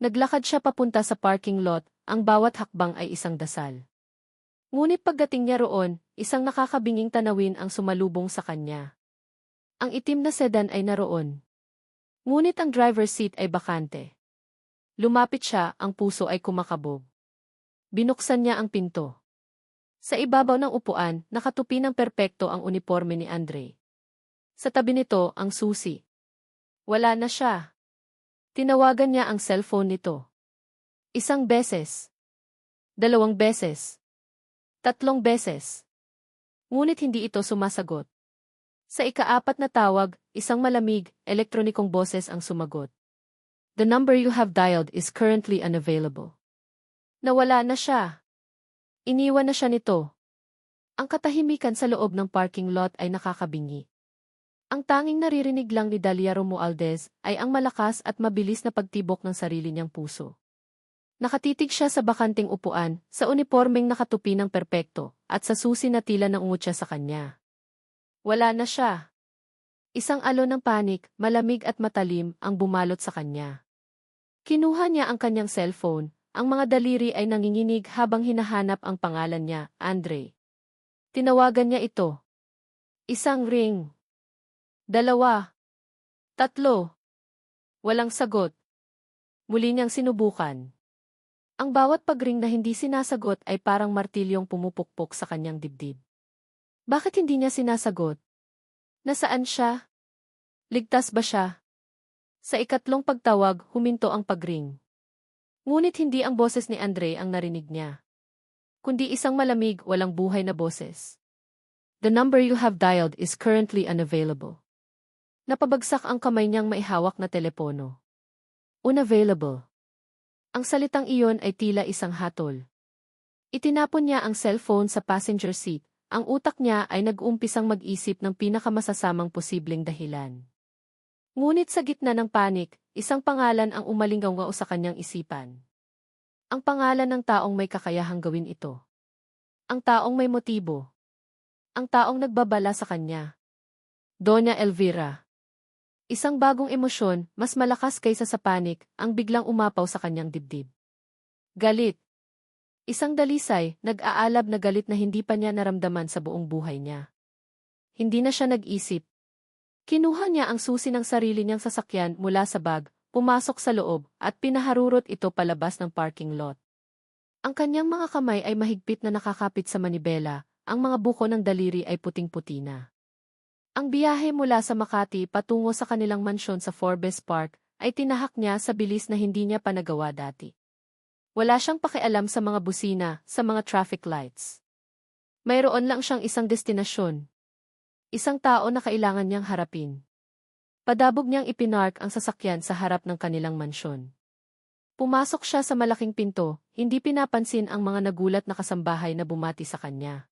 Naglakad siya papunta sa parking lot, ang bawat hakbang ay isang dasal. Ngunit pagdating niya roon, isang nakakabinging tanawin ang sumalubong sa kanya. Ang itim na sedan ay naroon. Ngunit ang driver's seat ay bakante. Lumapit siya, ang puso ay kumakabog. Binuksan niya ang pinto. Sa ibabaw ng upuan, nakatupi ng perpekto ang uniforme ni Andre. Sa tabi nito, ang susi. Wala na siya. Tinawagan niya ang cellphone nito. 1 beses. 2 beses. 3 beses. Ngunit hindi ito sumasagot. Sa ika-4 na tawag, isang malamig, elektronikong boses ang sumagot. The number you have dialed is currently unavailable. Nawala na siya. Iniwan na siya nito. Ang katahimikan sa loob ng parking lot ay nakakabingi. Ang tanging naririnig lang ni Dalia Romualdez ay ang malakas at mabilis na pagtibok ng sarili niyang puso. Nakatitig siya sa bakanting upuan, sa unipormeng nakatupi ng perpekto, at sa susi na tila naungutya sa kanya. Wala na siya. Isang alon ng panik, malamig at matalim, ang bumalot sa kanya. Kinuha niya ang kanyang cellphone, ang mga daliri ay nanginginig habang hinahanap ang pangalan niya, Andre. Tinawagan niya ito. 1 ring. 2. 3. Walang sagot. Muli niyang sinubukan. Ang bawat pagring na hindi sinasagot ay parang martilyong pumupukpok sa kanyang dibdib. Bakit hindi niya sinasagot? Nasaan siya? Ligtas ba siya? Sa ikatlong pagtawag, huminto ang pagring. Ngunit hindi ang boses ni Andre ang narinig niya, kundi isang malamig, walang buhay na boses. The number you have dialed is currently unavailable. Napabagsak ang kamay niyang maihawak na telepono. Unavailable. Ang salitang iyon ay tila isang hatol. Itinapon niya ang cellphone sa passenger seat, ang utak niya ay nag-umpisang mag-isip ng pinakamasasamang posibleng dahilan. Ngunit sa gitna ng panik, isang pangalan ang umalinggaw sa kanyang isipan. Ang pangalan ng taong may kakayahang gawin ito. Ang taong may motibo. Ang taong nagbabala sa kanya. Doña Elvira. Isang bagong emosyon, mas malakas kaysa sa panik, ang biglang umapaw sa kanyang dibdib. Galit. Isang dalisay, nag-aalab na galit na hindi pa niya naramdaman sa buong buhay niya. Hindi na siya nag-isip. Kinuha niya ang susi ng sarili niyang sasakyan mula sa bag, pumasok sa loob, at pinaharurot ito palabas ng parking lot. Ang kanyang mga kamay ay mahigpit na nakakapit sa manibela, ang mga buko ng daliri ay puting-puti na. Ang biyahe mula sa Makati patungo sa kanilang mansyon sa Forbes Park ay tinahak niya sa bilis na hindi niya pa nagawa dati. Wala siyang pakialam sa mga busina, sa mga traffic lights. Mayroon lang siyang isang destinasyon. Isang tao na kailangan niyang harapin. Padabog niyang ipinark ang sasakyan sa harap ng kanilang mansyon. Pumasok siya sa malaking pinto, hindi pinapansin ang mga nagulat na kasambahay na bumati sa kanya.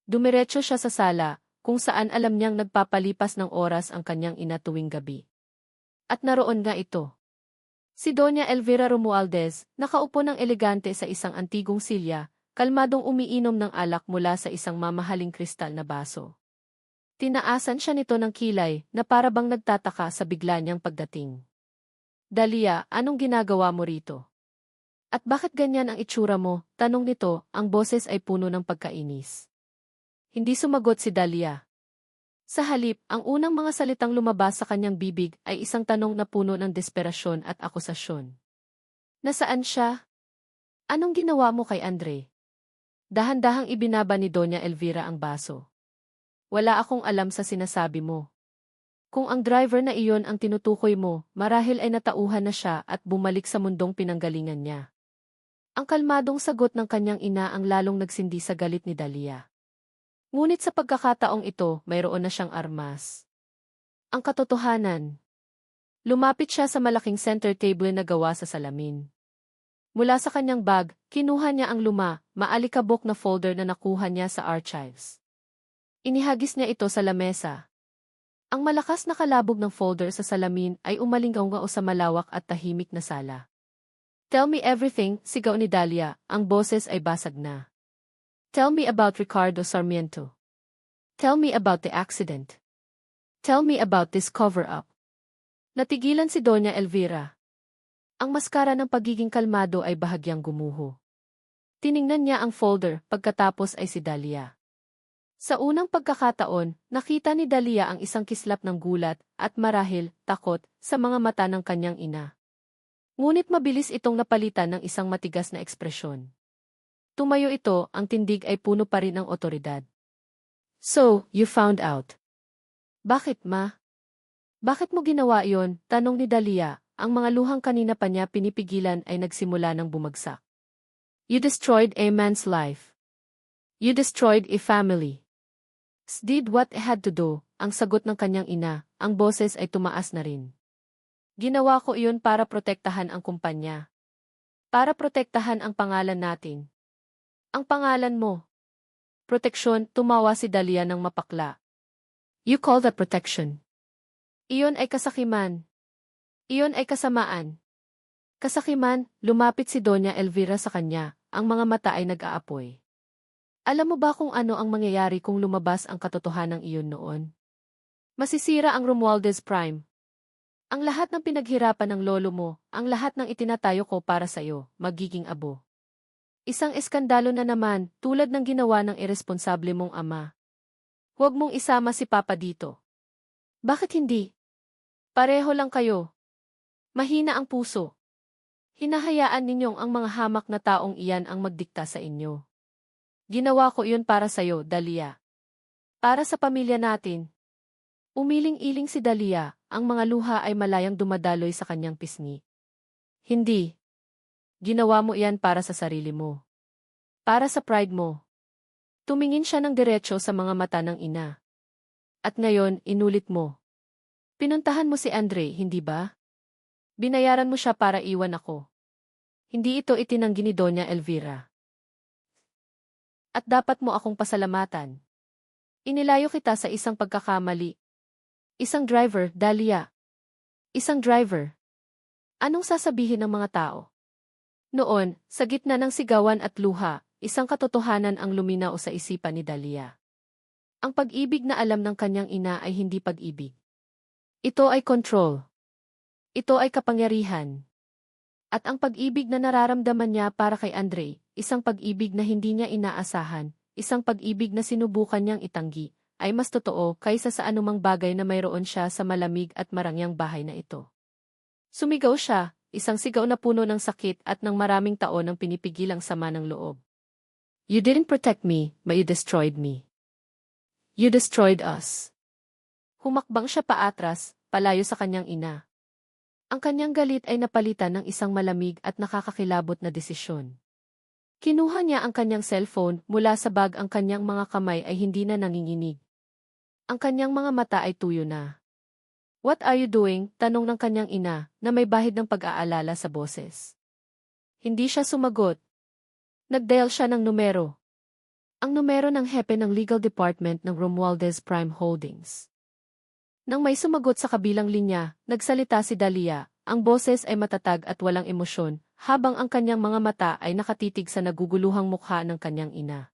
Dumiretso siya sa sala, kung saan alam niyang nagpapalipas ng oras ang kanyang ina tuwing gabi. At naroon nga ito. Si Doña Elvira Romualdez, nakaupo ng elegante sa isang antigong silya, kalmadong umiinom ng alak mula sa isang mamahaling kristal na baso. Tinaasan siya nito ng kilay na para bang nagtataka sa bigla niyang pagdating. Dalia, anong ginagawa mo rito? At bakit ganyan ang itsura mo? Tanong nito, ang boses ay puno ng pagkainis. Hindi sumagot si Dalia. Sa halip, ang unang mga salitang lumabas sa kanyang bibig ay isang tanong na puno ng desperasyon at akusasyon. Nasaan siya? Anong ginawa mo kay Andre? Dahan-dahang ibinaba ni Doña Elvira ang baso. Wala akong alam sa sinasabi mo. Kung ang driver na iyon ang tinutukoy mo, marahil ay natauhan na siya at bumalik sa mundong pinanggalingan niya. Ang kalmadong sagot ng kanyang ina ang lalong nagsindi sa galit ni Dalia. Ngunit sa pagkakataong ito, mayroon na siyang armas. Ang katotohanan. Lumapit siya sa malaking center table na gawa sa salamin. Mula sa kanyang bag, kinuha niya ang maalikabok na folder na nakuha niya sa archives. Inihagis niya ito sa lamesa. Ang malakas na kalabog ng folder sa salamin ay umalinggaw sa malawak at tahimik na sala. Tell me everything, sigaw ni Dahlia, ang boses ay basag na. Tell me about Ricardo Sarmiento. Tell me about the accident. Tell me about this cover-up. Natigilan si Doña Elvira. Ang maskara ng pagiging kalmado ay bahagyang gumuho. Tiningnan niya ang folder, pagkatapos ay si Dahlia. Sa unang pagkakataon, nakita ni Dahlia ang isang kislap ng gulat at marahil takot sa mga mata ng kanyang ina. Ngunit mabilis itong napalitan ng isang matigas na ekspresyon. Tumayo ito, ang tindig ay puno pa rin ng otoridad. So, you found out. Bakit, ma? Bakit mo ginawa yon? Tanong ni Dahlia. Ang mga luhang kanina pa niya pinipigilan ay nagsimula ng bumagsak. You destroyed a man's life. You destroyed a family. Did what I had to do, ang sagot ng kanyang ina, ang boses ay tumaas na rin. Ginawa ko iyon para protektahan ang kumpanya. Para protektahan ang pangalan natin. Ang pangalan mo. Proteksyon, tumawa si Dahlia ng mapakla. You call that protection. Iyon ay kasakiman. Iyon ay kasamaan. Kasakiman, lumapit si Doña Elvira sa kanya, ang mga mata ay nag-aapoy. Alam mo ba kung ano ang mangyayari kung lumabas ang katotohanan iyon noon? Masisira ang Romualdez Prime. Ang lahat ng pinaghirapan ng lolo mo, ang lahat ng itinatayo ko para sa'yo, magiging abo. Isang eskandalo na naman, tulad ng ginawa ng iresponsable mong ama. Huwag mong isama si Papa dito. Bakit hindi? Pareho lang kayo. Mahina ang puso. Hinahayaan ninyong ang mga hamak na taong iyan ang magdikta sa inyo. Ginawa ko iyon para sa'yo, Dahlia. Para sa pamilya natin. Umiling-iling si Dahlia, ang mga luha ay malayang dumadaloy sa kanyang pisngi. Hindi. Ginawa mo iyan para sa sarili mo. Para sa pride mo. Tumingin siya ng diretso sa mga mata ng ina. At ngayon, inulit mo. Pinuntahan mo si Andre, hindi ba? Binayaran mo siya para iwan ako. Hindi ito itinanggi ni Doña Elvira. At dapat mo akong pasalamatan. Inilayo kita sa isang pagkakamali. Isang driver, Dahlia. Isang driver. Anong sasabihin ng mga tao? Noon, sa gitna ng sigawan at luha, isang katotohanan ang luminaw sa isipan ni Dahlia. Ang pag-ibig na alam ng kanyang ina ay hindi pag-ibig. Ito ay control. Ito ay kapangyarihan. At ang pag-ibig na nararamdaman niya para kay Andre, isang pag-ibig na hindi niya inaasahan, isang pag-ibig na sinubukan niyang itanggi, ay mas totoo kaysa sa anumang bagay na mayroon siya sa malamig at marangyang bahay na ito. Sumigaw siya, isang sigaw na puno ng sakit at ng maraming taon ang pinipigilang sama ng loob. You didn't protect me, but you destroyed me. You destroyed us. Humakbang siya paatras, palayo sa kanyang ina. Ang kanyang galit ay napalitan ng isang malamig at nakakakilabot na desisyon. Kinuha niya ang kanyang cellphone, mula sa bag ang kanyang mga kamay ay hindi na nanginginig. Ang kanyang mga mata ay tuyo na. What are you doing? Tanong ng kanyang ina, na may bahid ng pag-aalala sa boses. Hindi siya sumagot. Nag-dial siya ng numero. Ang numero ng hepe ng legal department ng Romualdez Prime Holdings. Nang may sumagot sa kabilang linya, nagsalita si Dahlia, ang boses ay matatag at walang emosyon, habang ang kanyang mga mata ay nakatitig sa naguguluhang mukha ng kanyang ina.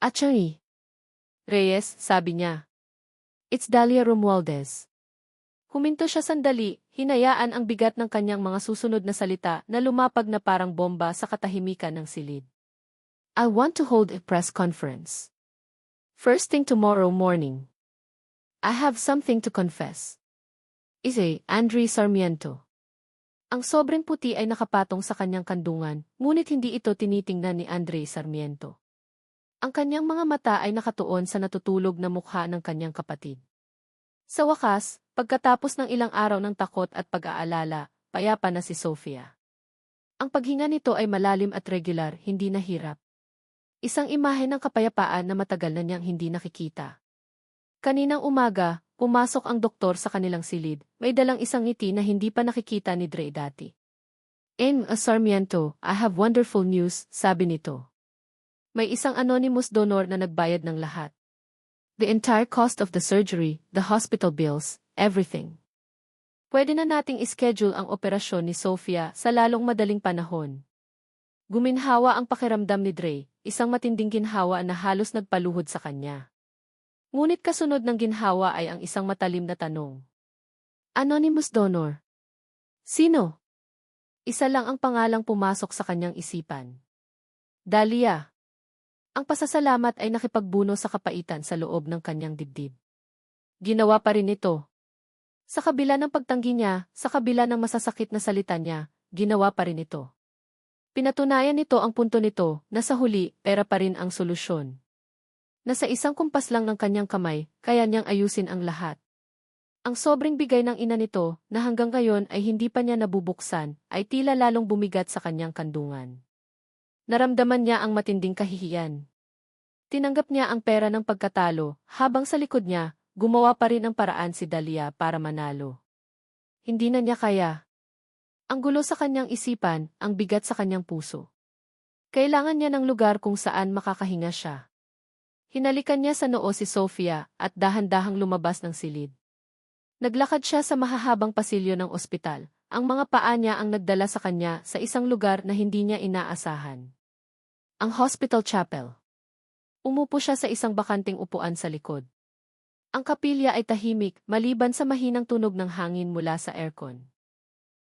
Attorney Reyes, sabi niya. It's Dahlia Romualdez. Huminto siya sandali, hinayaan ang bigat ng kanyang mga susunod na salita na lumapag na parang bomba sa katahimikan ng silid. I want to hold a press conference. First thing tomorrow morning. I have something to confess. Andre Sarmiento. Ang sobrang puti ay nakapatong sa kanyang kandungan, ngunit hindi ito tinitingnan ni Andre Sarmiento. Ang kanyang mga mata ay nakatuon sa natutulog na mukha ng kanyang kapatid. Sa wakas, pagkatapos ng ilang araw ng takot at pag-aalala, payapa na si Sofia. Ang paghinga nito ay malalim at regular, hindi na hirap. Isang imahe ng kapayapaan na matagal na niyang hindi nakikita. Kaninang umaga, pumasok ang doktor sa kanilang silid, may dalang isang ngiti na hindi pa nakikita ni Dre dati. Sarmiento, I have wonderful news, sabi nito. May isang anonymous donor na nagbayad ng lahat. The entire cost of the surgery, the hospital bills, everything. Pwede na nating ischedule ang operasyon ni Sofia sa lalong madaling panahon. Guminhawa ang pakiramdam ni Dre, isang matinding ginhawa na halos nagpaluhod sa kanya. Ngunit kasunod ng ginhawa ay ang isang matalim na tanong. Anonymous donor. Sino? Isa lang ang pangalang pumasok sa kanyang isipan. Dahlia. Ang pasasalamat ay nakipagbuno sa kapaitan sa loob ng kanyang dibdib. Ginawa pa rin ito. Sa kabila ng pagtanggi niya, sa kabila ng masasakit na salita niya, ginawa pa rin ito. Pinatunayan nito ang punto nito na sa huli, pera pa rin ang solusyon. Nasa isang kumpas lang ng kanyang kamay, kaya niyang ayusin ang lahat. Ang sobrang bigay ng ina nito, na hanggang ngayon ay hindi pa niya nabubuksan, ay tila lalong bumigat sa kanyang kandungan. Naramdaman niya ang matinding kahihiyan. Tinanggap niya ang pera ng pagkatalo, habang sa likod niya, gumawa pa rin ang paraan si Dahlia para manalo. Hindi na niya kaya. Ang gulo sa kanyang isipan, ang bigat sa kanyang puso. Kailangan niya ng lugar kung saan makakahinga siya. Hinalikan niya sa noo si Sofia at dahan-dahang lumabas ng silid. Naglakad siya sa mahahabang pasilyo ng ospital. Ang mga paa niya ang nagdala sa kanya sa isang lugar na hindi niya inaasahan. Ang hospital chapel. Umupo siya sa isang bakanting upuan sa likod. Ang kapilya ay tahimik maliban sa mahinang tunog ng hangin mula sa aircon.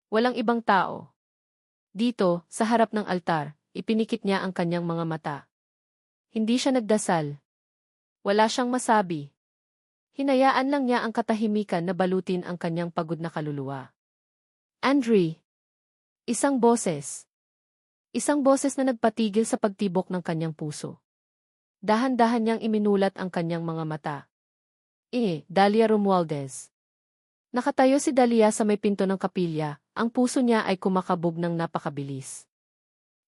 Walang ibang tao. Dito, sa harap ng altar, ipinikit niya ang kanyang mga mata. Hindi siya nagdasal. Wala siyang masabi. Hinayaan lang niya ang katahimikan na balutin ang kanyang pagod na kaluluwa. Andre. Isang boses. Isang boses na nagpatigil sa pagtibok ng kanyang puso. Dahan-dahan niyang iminulat ang kanyang mga mata. Dahlia Romualdez. Nakatayo si Dahlia sa may pinto ng kapilya, ang puso niya ay kumakabog ng napakabilis.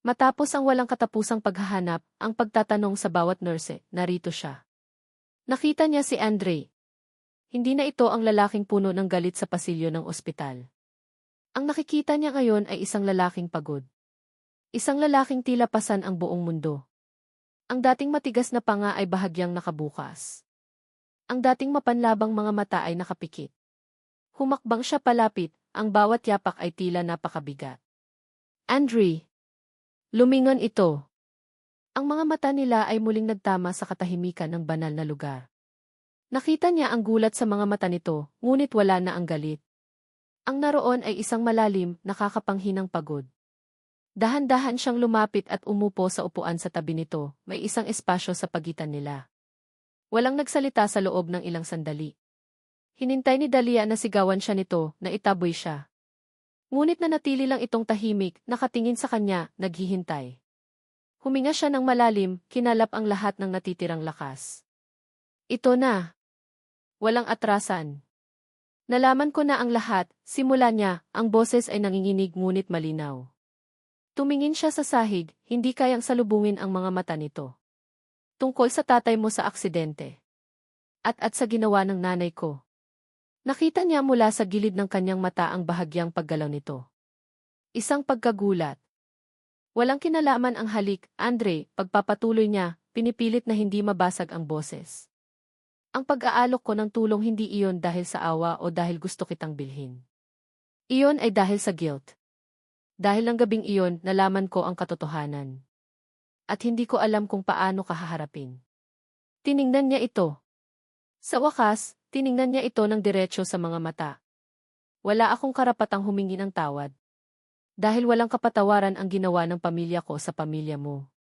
Matapos ang walang katapusang paghahanap, ang pagtatanong sa bawat nurse, narito siya. Nakita niya si Andre. Hindi na ito ang lalaking puno ng galit sa pasilyo ng ospital. Ang nakikita niya ngayon ay isang lalaking pagod. Isang lalaking tila pasan ang buong mundo. Ang dating matigas na panga ay bahagyang nakabukas. Ang dating mapanlabang mga mata ay nakapikit. Humakbang siya palapit, ang bawat yapak ay tila napakabigat. Andre. Lumingon ito. Ang mga mata nila ay muling nagtama sa katahimikan ng banal na lugar. Nakita niya ang gulat sa mga mata nito, ngunit wala na ang galit. Ang naroon ay isang malalim, nakakapanghinang pagod. Dahan-dahan siyang lumapit at umupo sa upuan sa tabi nito, may isang espasyo sa pagitan nila. Walang nagsalita sa loob ng ilang sandali. Hinintay ni Dahlia na sigawan siya nito, na itaboy siya. Ngunit nanatili lang itong tahimik, nakatingin sa kanya, naghihintay. Huminga siya ng malalim, kinalap ang lahat ng natitirang lakas. Ito na. Walang atrasan. Nalaman ko na ang lahat, simula niya, ang boses ay nanginginig ngunit malinaw. Tumingin siya sa sahig, hindi kayang salubungin ang mga mata nito. Tungkol sa tatay mo sa aksidente. At sa ginawa ng nanay ko. Nakita niya mula sa gilid ng kanyang mata ang bahagyang paggalaw nito. Isang pagkagulat. Walang kinalaman ang halik, Andre, pagpapatuloy niya, pinipilit na hindi mabasag ang boses. Ang pag-aalok ko ng tulong hindi iyon dahil sa awa o dahil gusto kitang bilhin. Iyon ay dahil sa guilt. Dahil ng gabing iyon, nalaman ko ang katotohanan. At hindi ko alam kung paano kahaharapin. Tiningnan niya ito. Sa wakas, tiningnan niya ito ng diretso sa mga mata. Wala akong karapatang humingi ng tawad. Dahil walang kapatawaran ang ginawa ng pamilya ko sa pamilya mo.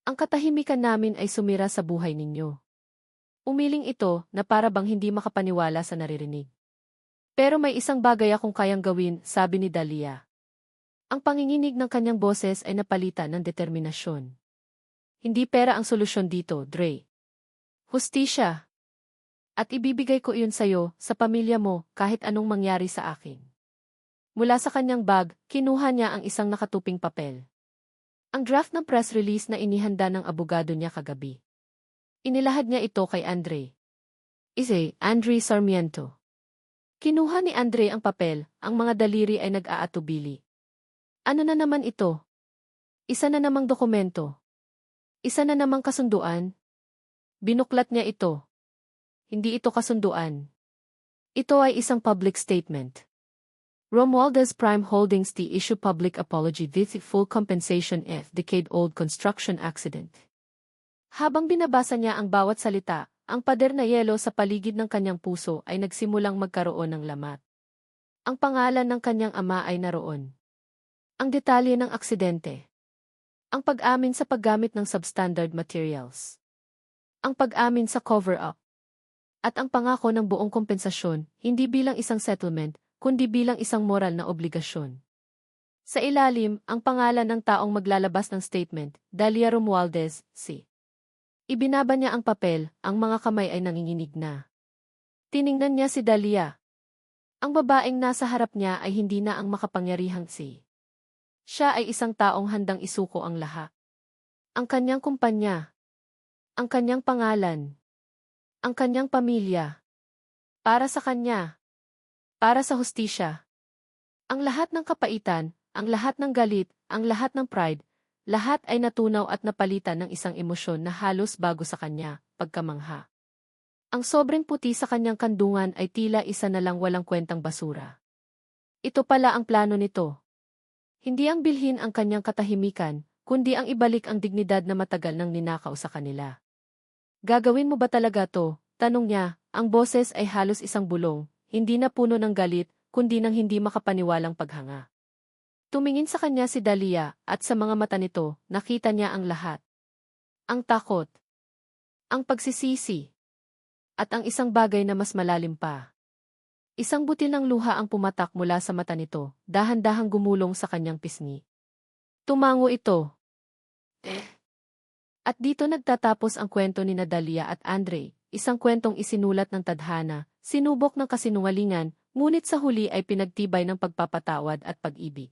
Ang katahimikan namin ay sumira sa buhay ninyo. Umiling ito na para bang hindi makapaniwala sa naririnig. Pero may isang bagay akong kayang gawin, sabi ni Dahlia. Ang panginginig ng kanyang boses ay napalitan ng determinasyon. Hindi pera ang solusyon dito, Dre. Hustisya. At ibibigay ko iyon sa'yo, sa pamilya mo, kahit anong mangyari sa akin. Mula sa kanyang bag, kinuha niya ang isang nakatuping papel. Ang draft ng press release na inihanda ng abogado niya kagabi. Inilahad niya ito kay Andre. Andre Sarmiento. Kinuha ni Andre ang papel, ang mga daliri ay nag-aatubili. Ano na naman ito? Isa na namang dokumento. Isa na namang kasunduan. Binuklat niya ito. Hindi ito kasunduan. Ito ay isang public statement. Romualdez Prime Holdings T issue public apology with full compensation if decade-old construction accident. Habang binabasa niya ang bawat salita, ang pader na yelo sa paligid ng kanyang puso ay nagsimulang magkaroon ng lamat. Ang pangalan ng kanyang ama ay naroon. Ang detalye ng aksidente. Ang pag-amin sa paggamit ng substandard materials. Ang pag-amin sa cover-up. At ang pangako ng buong kompensasyon, hindi bilang isang settlement, kundi bilang isang moral na obligasyon. Sa ilalim, ang pangalan ng taong maglalabas ng statement, Dalia Romualdez, C. Ibinaba niya ang papel, ang mga kamay ay nanginginig na. Tiningnan niya si Dalia. Ang babaeng nasa harap niya ay hindi na ang makapangyarihang si. Siya ay isang taong handang isuko ang lahat. Ang kanyang kumpanya. Ang kanyang pangalan. Ang kanyang pamilya. Para sa kanya. Para sa hustisya. Ang lahat ng kapaitan, ang lahat ng galit, ang lahat ng pride, lahat ay natunaw at napalitan ng isang emosyon na halos bago sa kanya, pagkamangha. Ang sobrang puti sa kanyang kandungan ay tila isa na lang walang kwentang basura. Ito pala ang plano nito. Hindi ang bilhin ang kanyang katahimikan, kundi ang ibalik ang dignidad na matagal nang ninakaw sa kanila. Gagawin mo ba talaga to? Tanong niya, ang boses ay halos isang bulong, hindi na puno ng galit, kundi ng hindi makapaniwalang paghanga. Tumingin sa kanya si Dalia, at sa mga mata nito, nakita niya ang lahat. Ang takot. Ang pagsisisi. At ang isang bagay na mas malalim pa. Isang butil ng luha ang pumatak mula sa mata nito, dahan-dahang gumulong sa kanyang pisngi. Tumango ito. At dito nagtatapos ang kwento ni Dalia at Andre, isang kwentong isinulat ng tadhana, sinubok ng kasinungalingan, ngunit sa huli ay pinagtibay ng pagpapatawad at pag-ibig.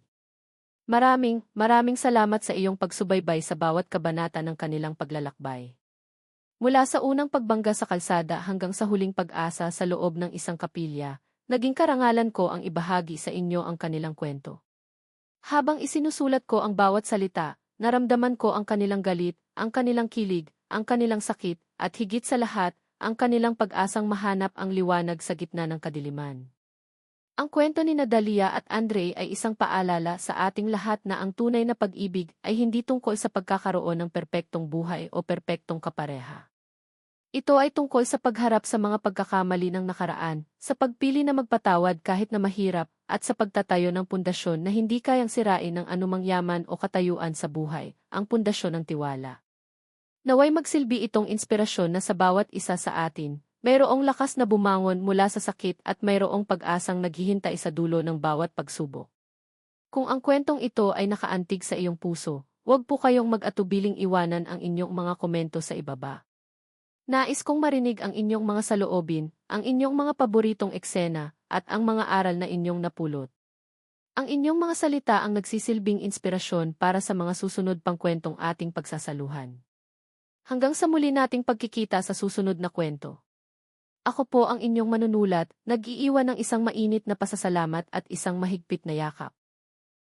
Maraming salamat sa iyong pagsubaybay sa bawat kabanata ng kanilang paglalakbay. Mula sa unang pagbangga sa kalsada hanggang sa huling pag-asa sa loob ng isang kapilya, naging karangalan ko ang ibahagi sa inyo ang kanilang kwento. Habang isinusulat ko ang bawat salita, naramdaman ko ang kanilang galit, ang kanilang kilig, ang kanilang sakit, at higit sa lahat, ang kanilang pag-asang mahanap ang liwanag sa gitna ng kadiliman. Ang kwento ni Dalia at Andre ay isang paalala sa ating lahat na ang tunay na pag-ibig ay hindi tungkol sa pagkakaroon ng perpektong buhay o perpektong kapareha. Ito ay tungkol sa pagharap sa mga pagkakamali ng nakaraan, sa pagpili na magpatawad kahit na mahirap, at sa pagtatayo ng pundasyon na hindi kayang sirain ng anumang yaman o katayuan sa buhay, ang pundasyon ng tiwala. Naway magsilbi itong inspirasyon na sa bawat isa sa atin, mayroong lakas na bumangon mula sa sakit at mayroong pag-asang naghihintay sa dulo ng bawat pagsubok. Kung ang kwentong ito ay nakaantig sa iyong puso, huwag po kayong mag-atubiling iwanan ang inyong mga komento sa ibaba. Nais kong marinig ang inyong mga saloobin, ang inyong mga paboritong eksena, at ang mga aral na inyong napulot. Ang inyong mga salita ang nagsisilbing inspirasyon para sa mga susunod pang kwentong ating pagsasaluhan. Hanggang sa muli nating pagkikita sa susunod na kwento. Ako po ang inyong manunulat, nag-iiwan ng isang mainit na pasasalamat at isang mahigpit na yakap.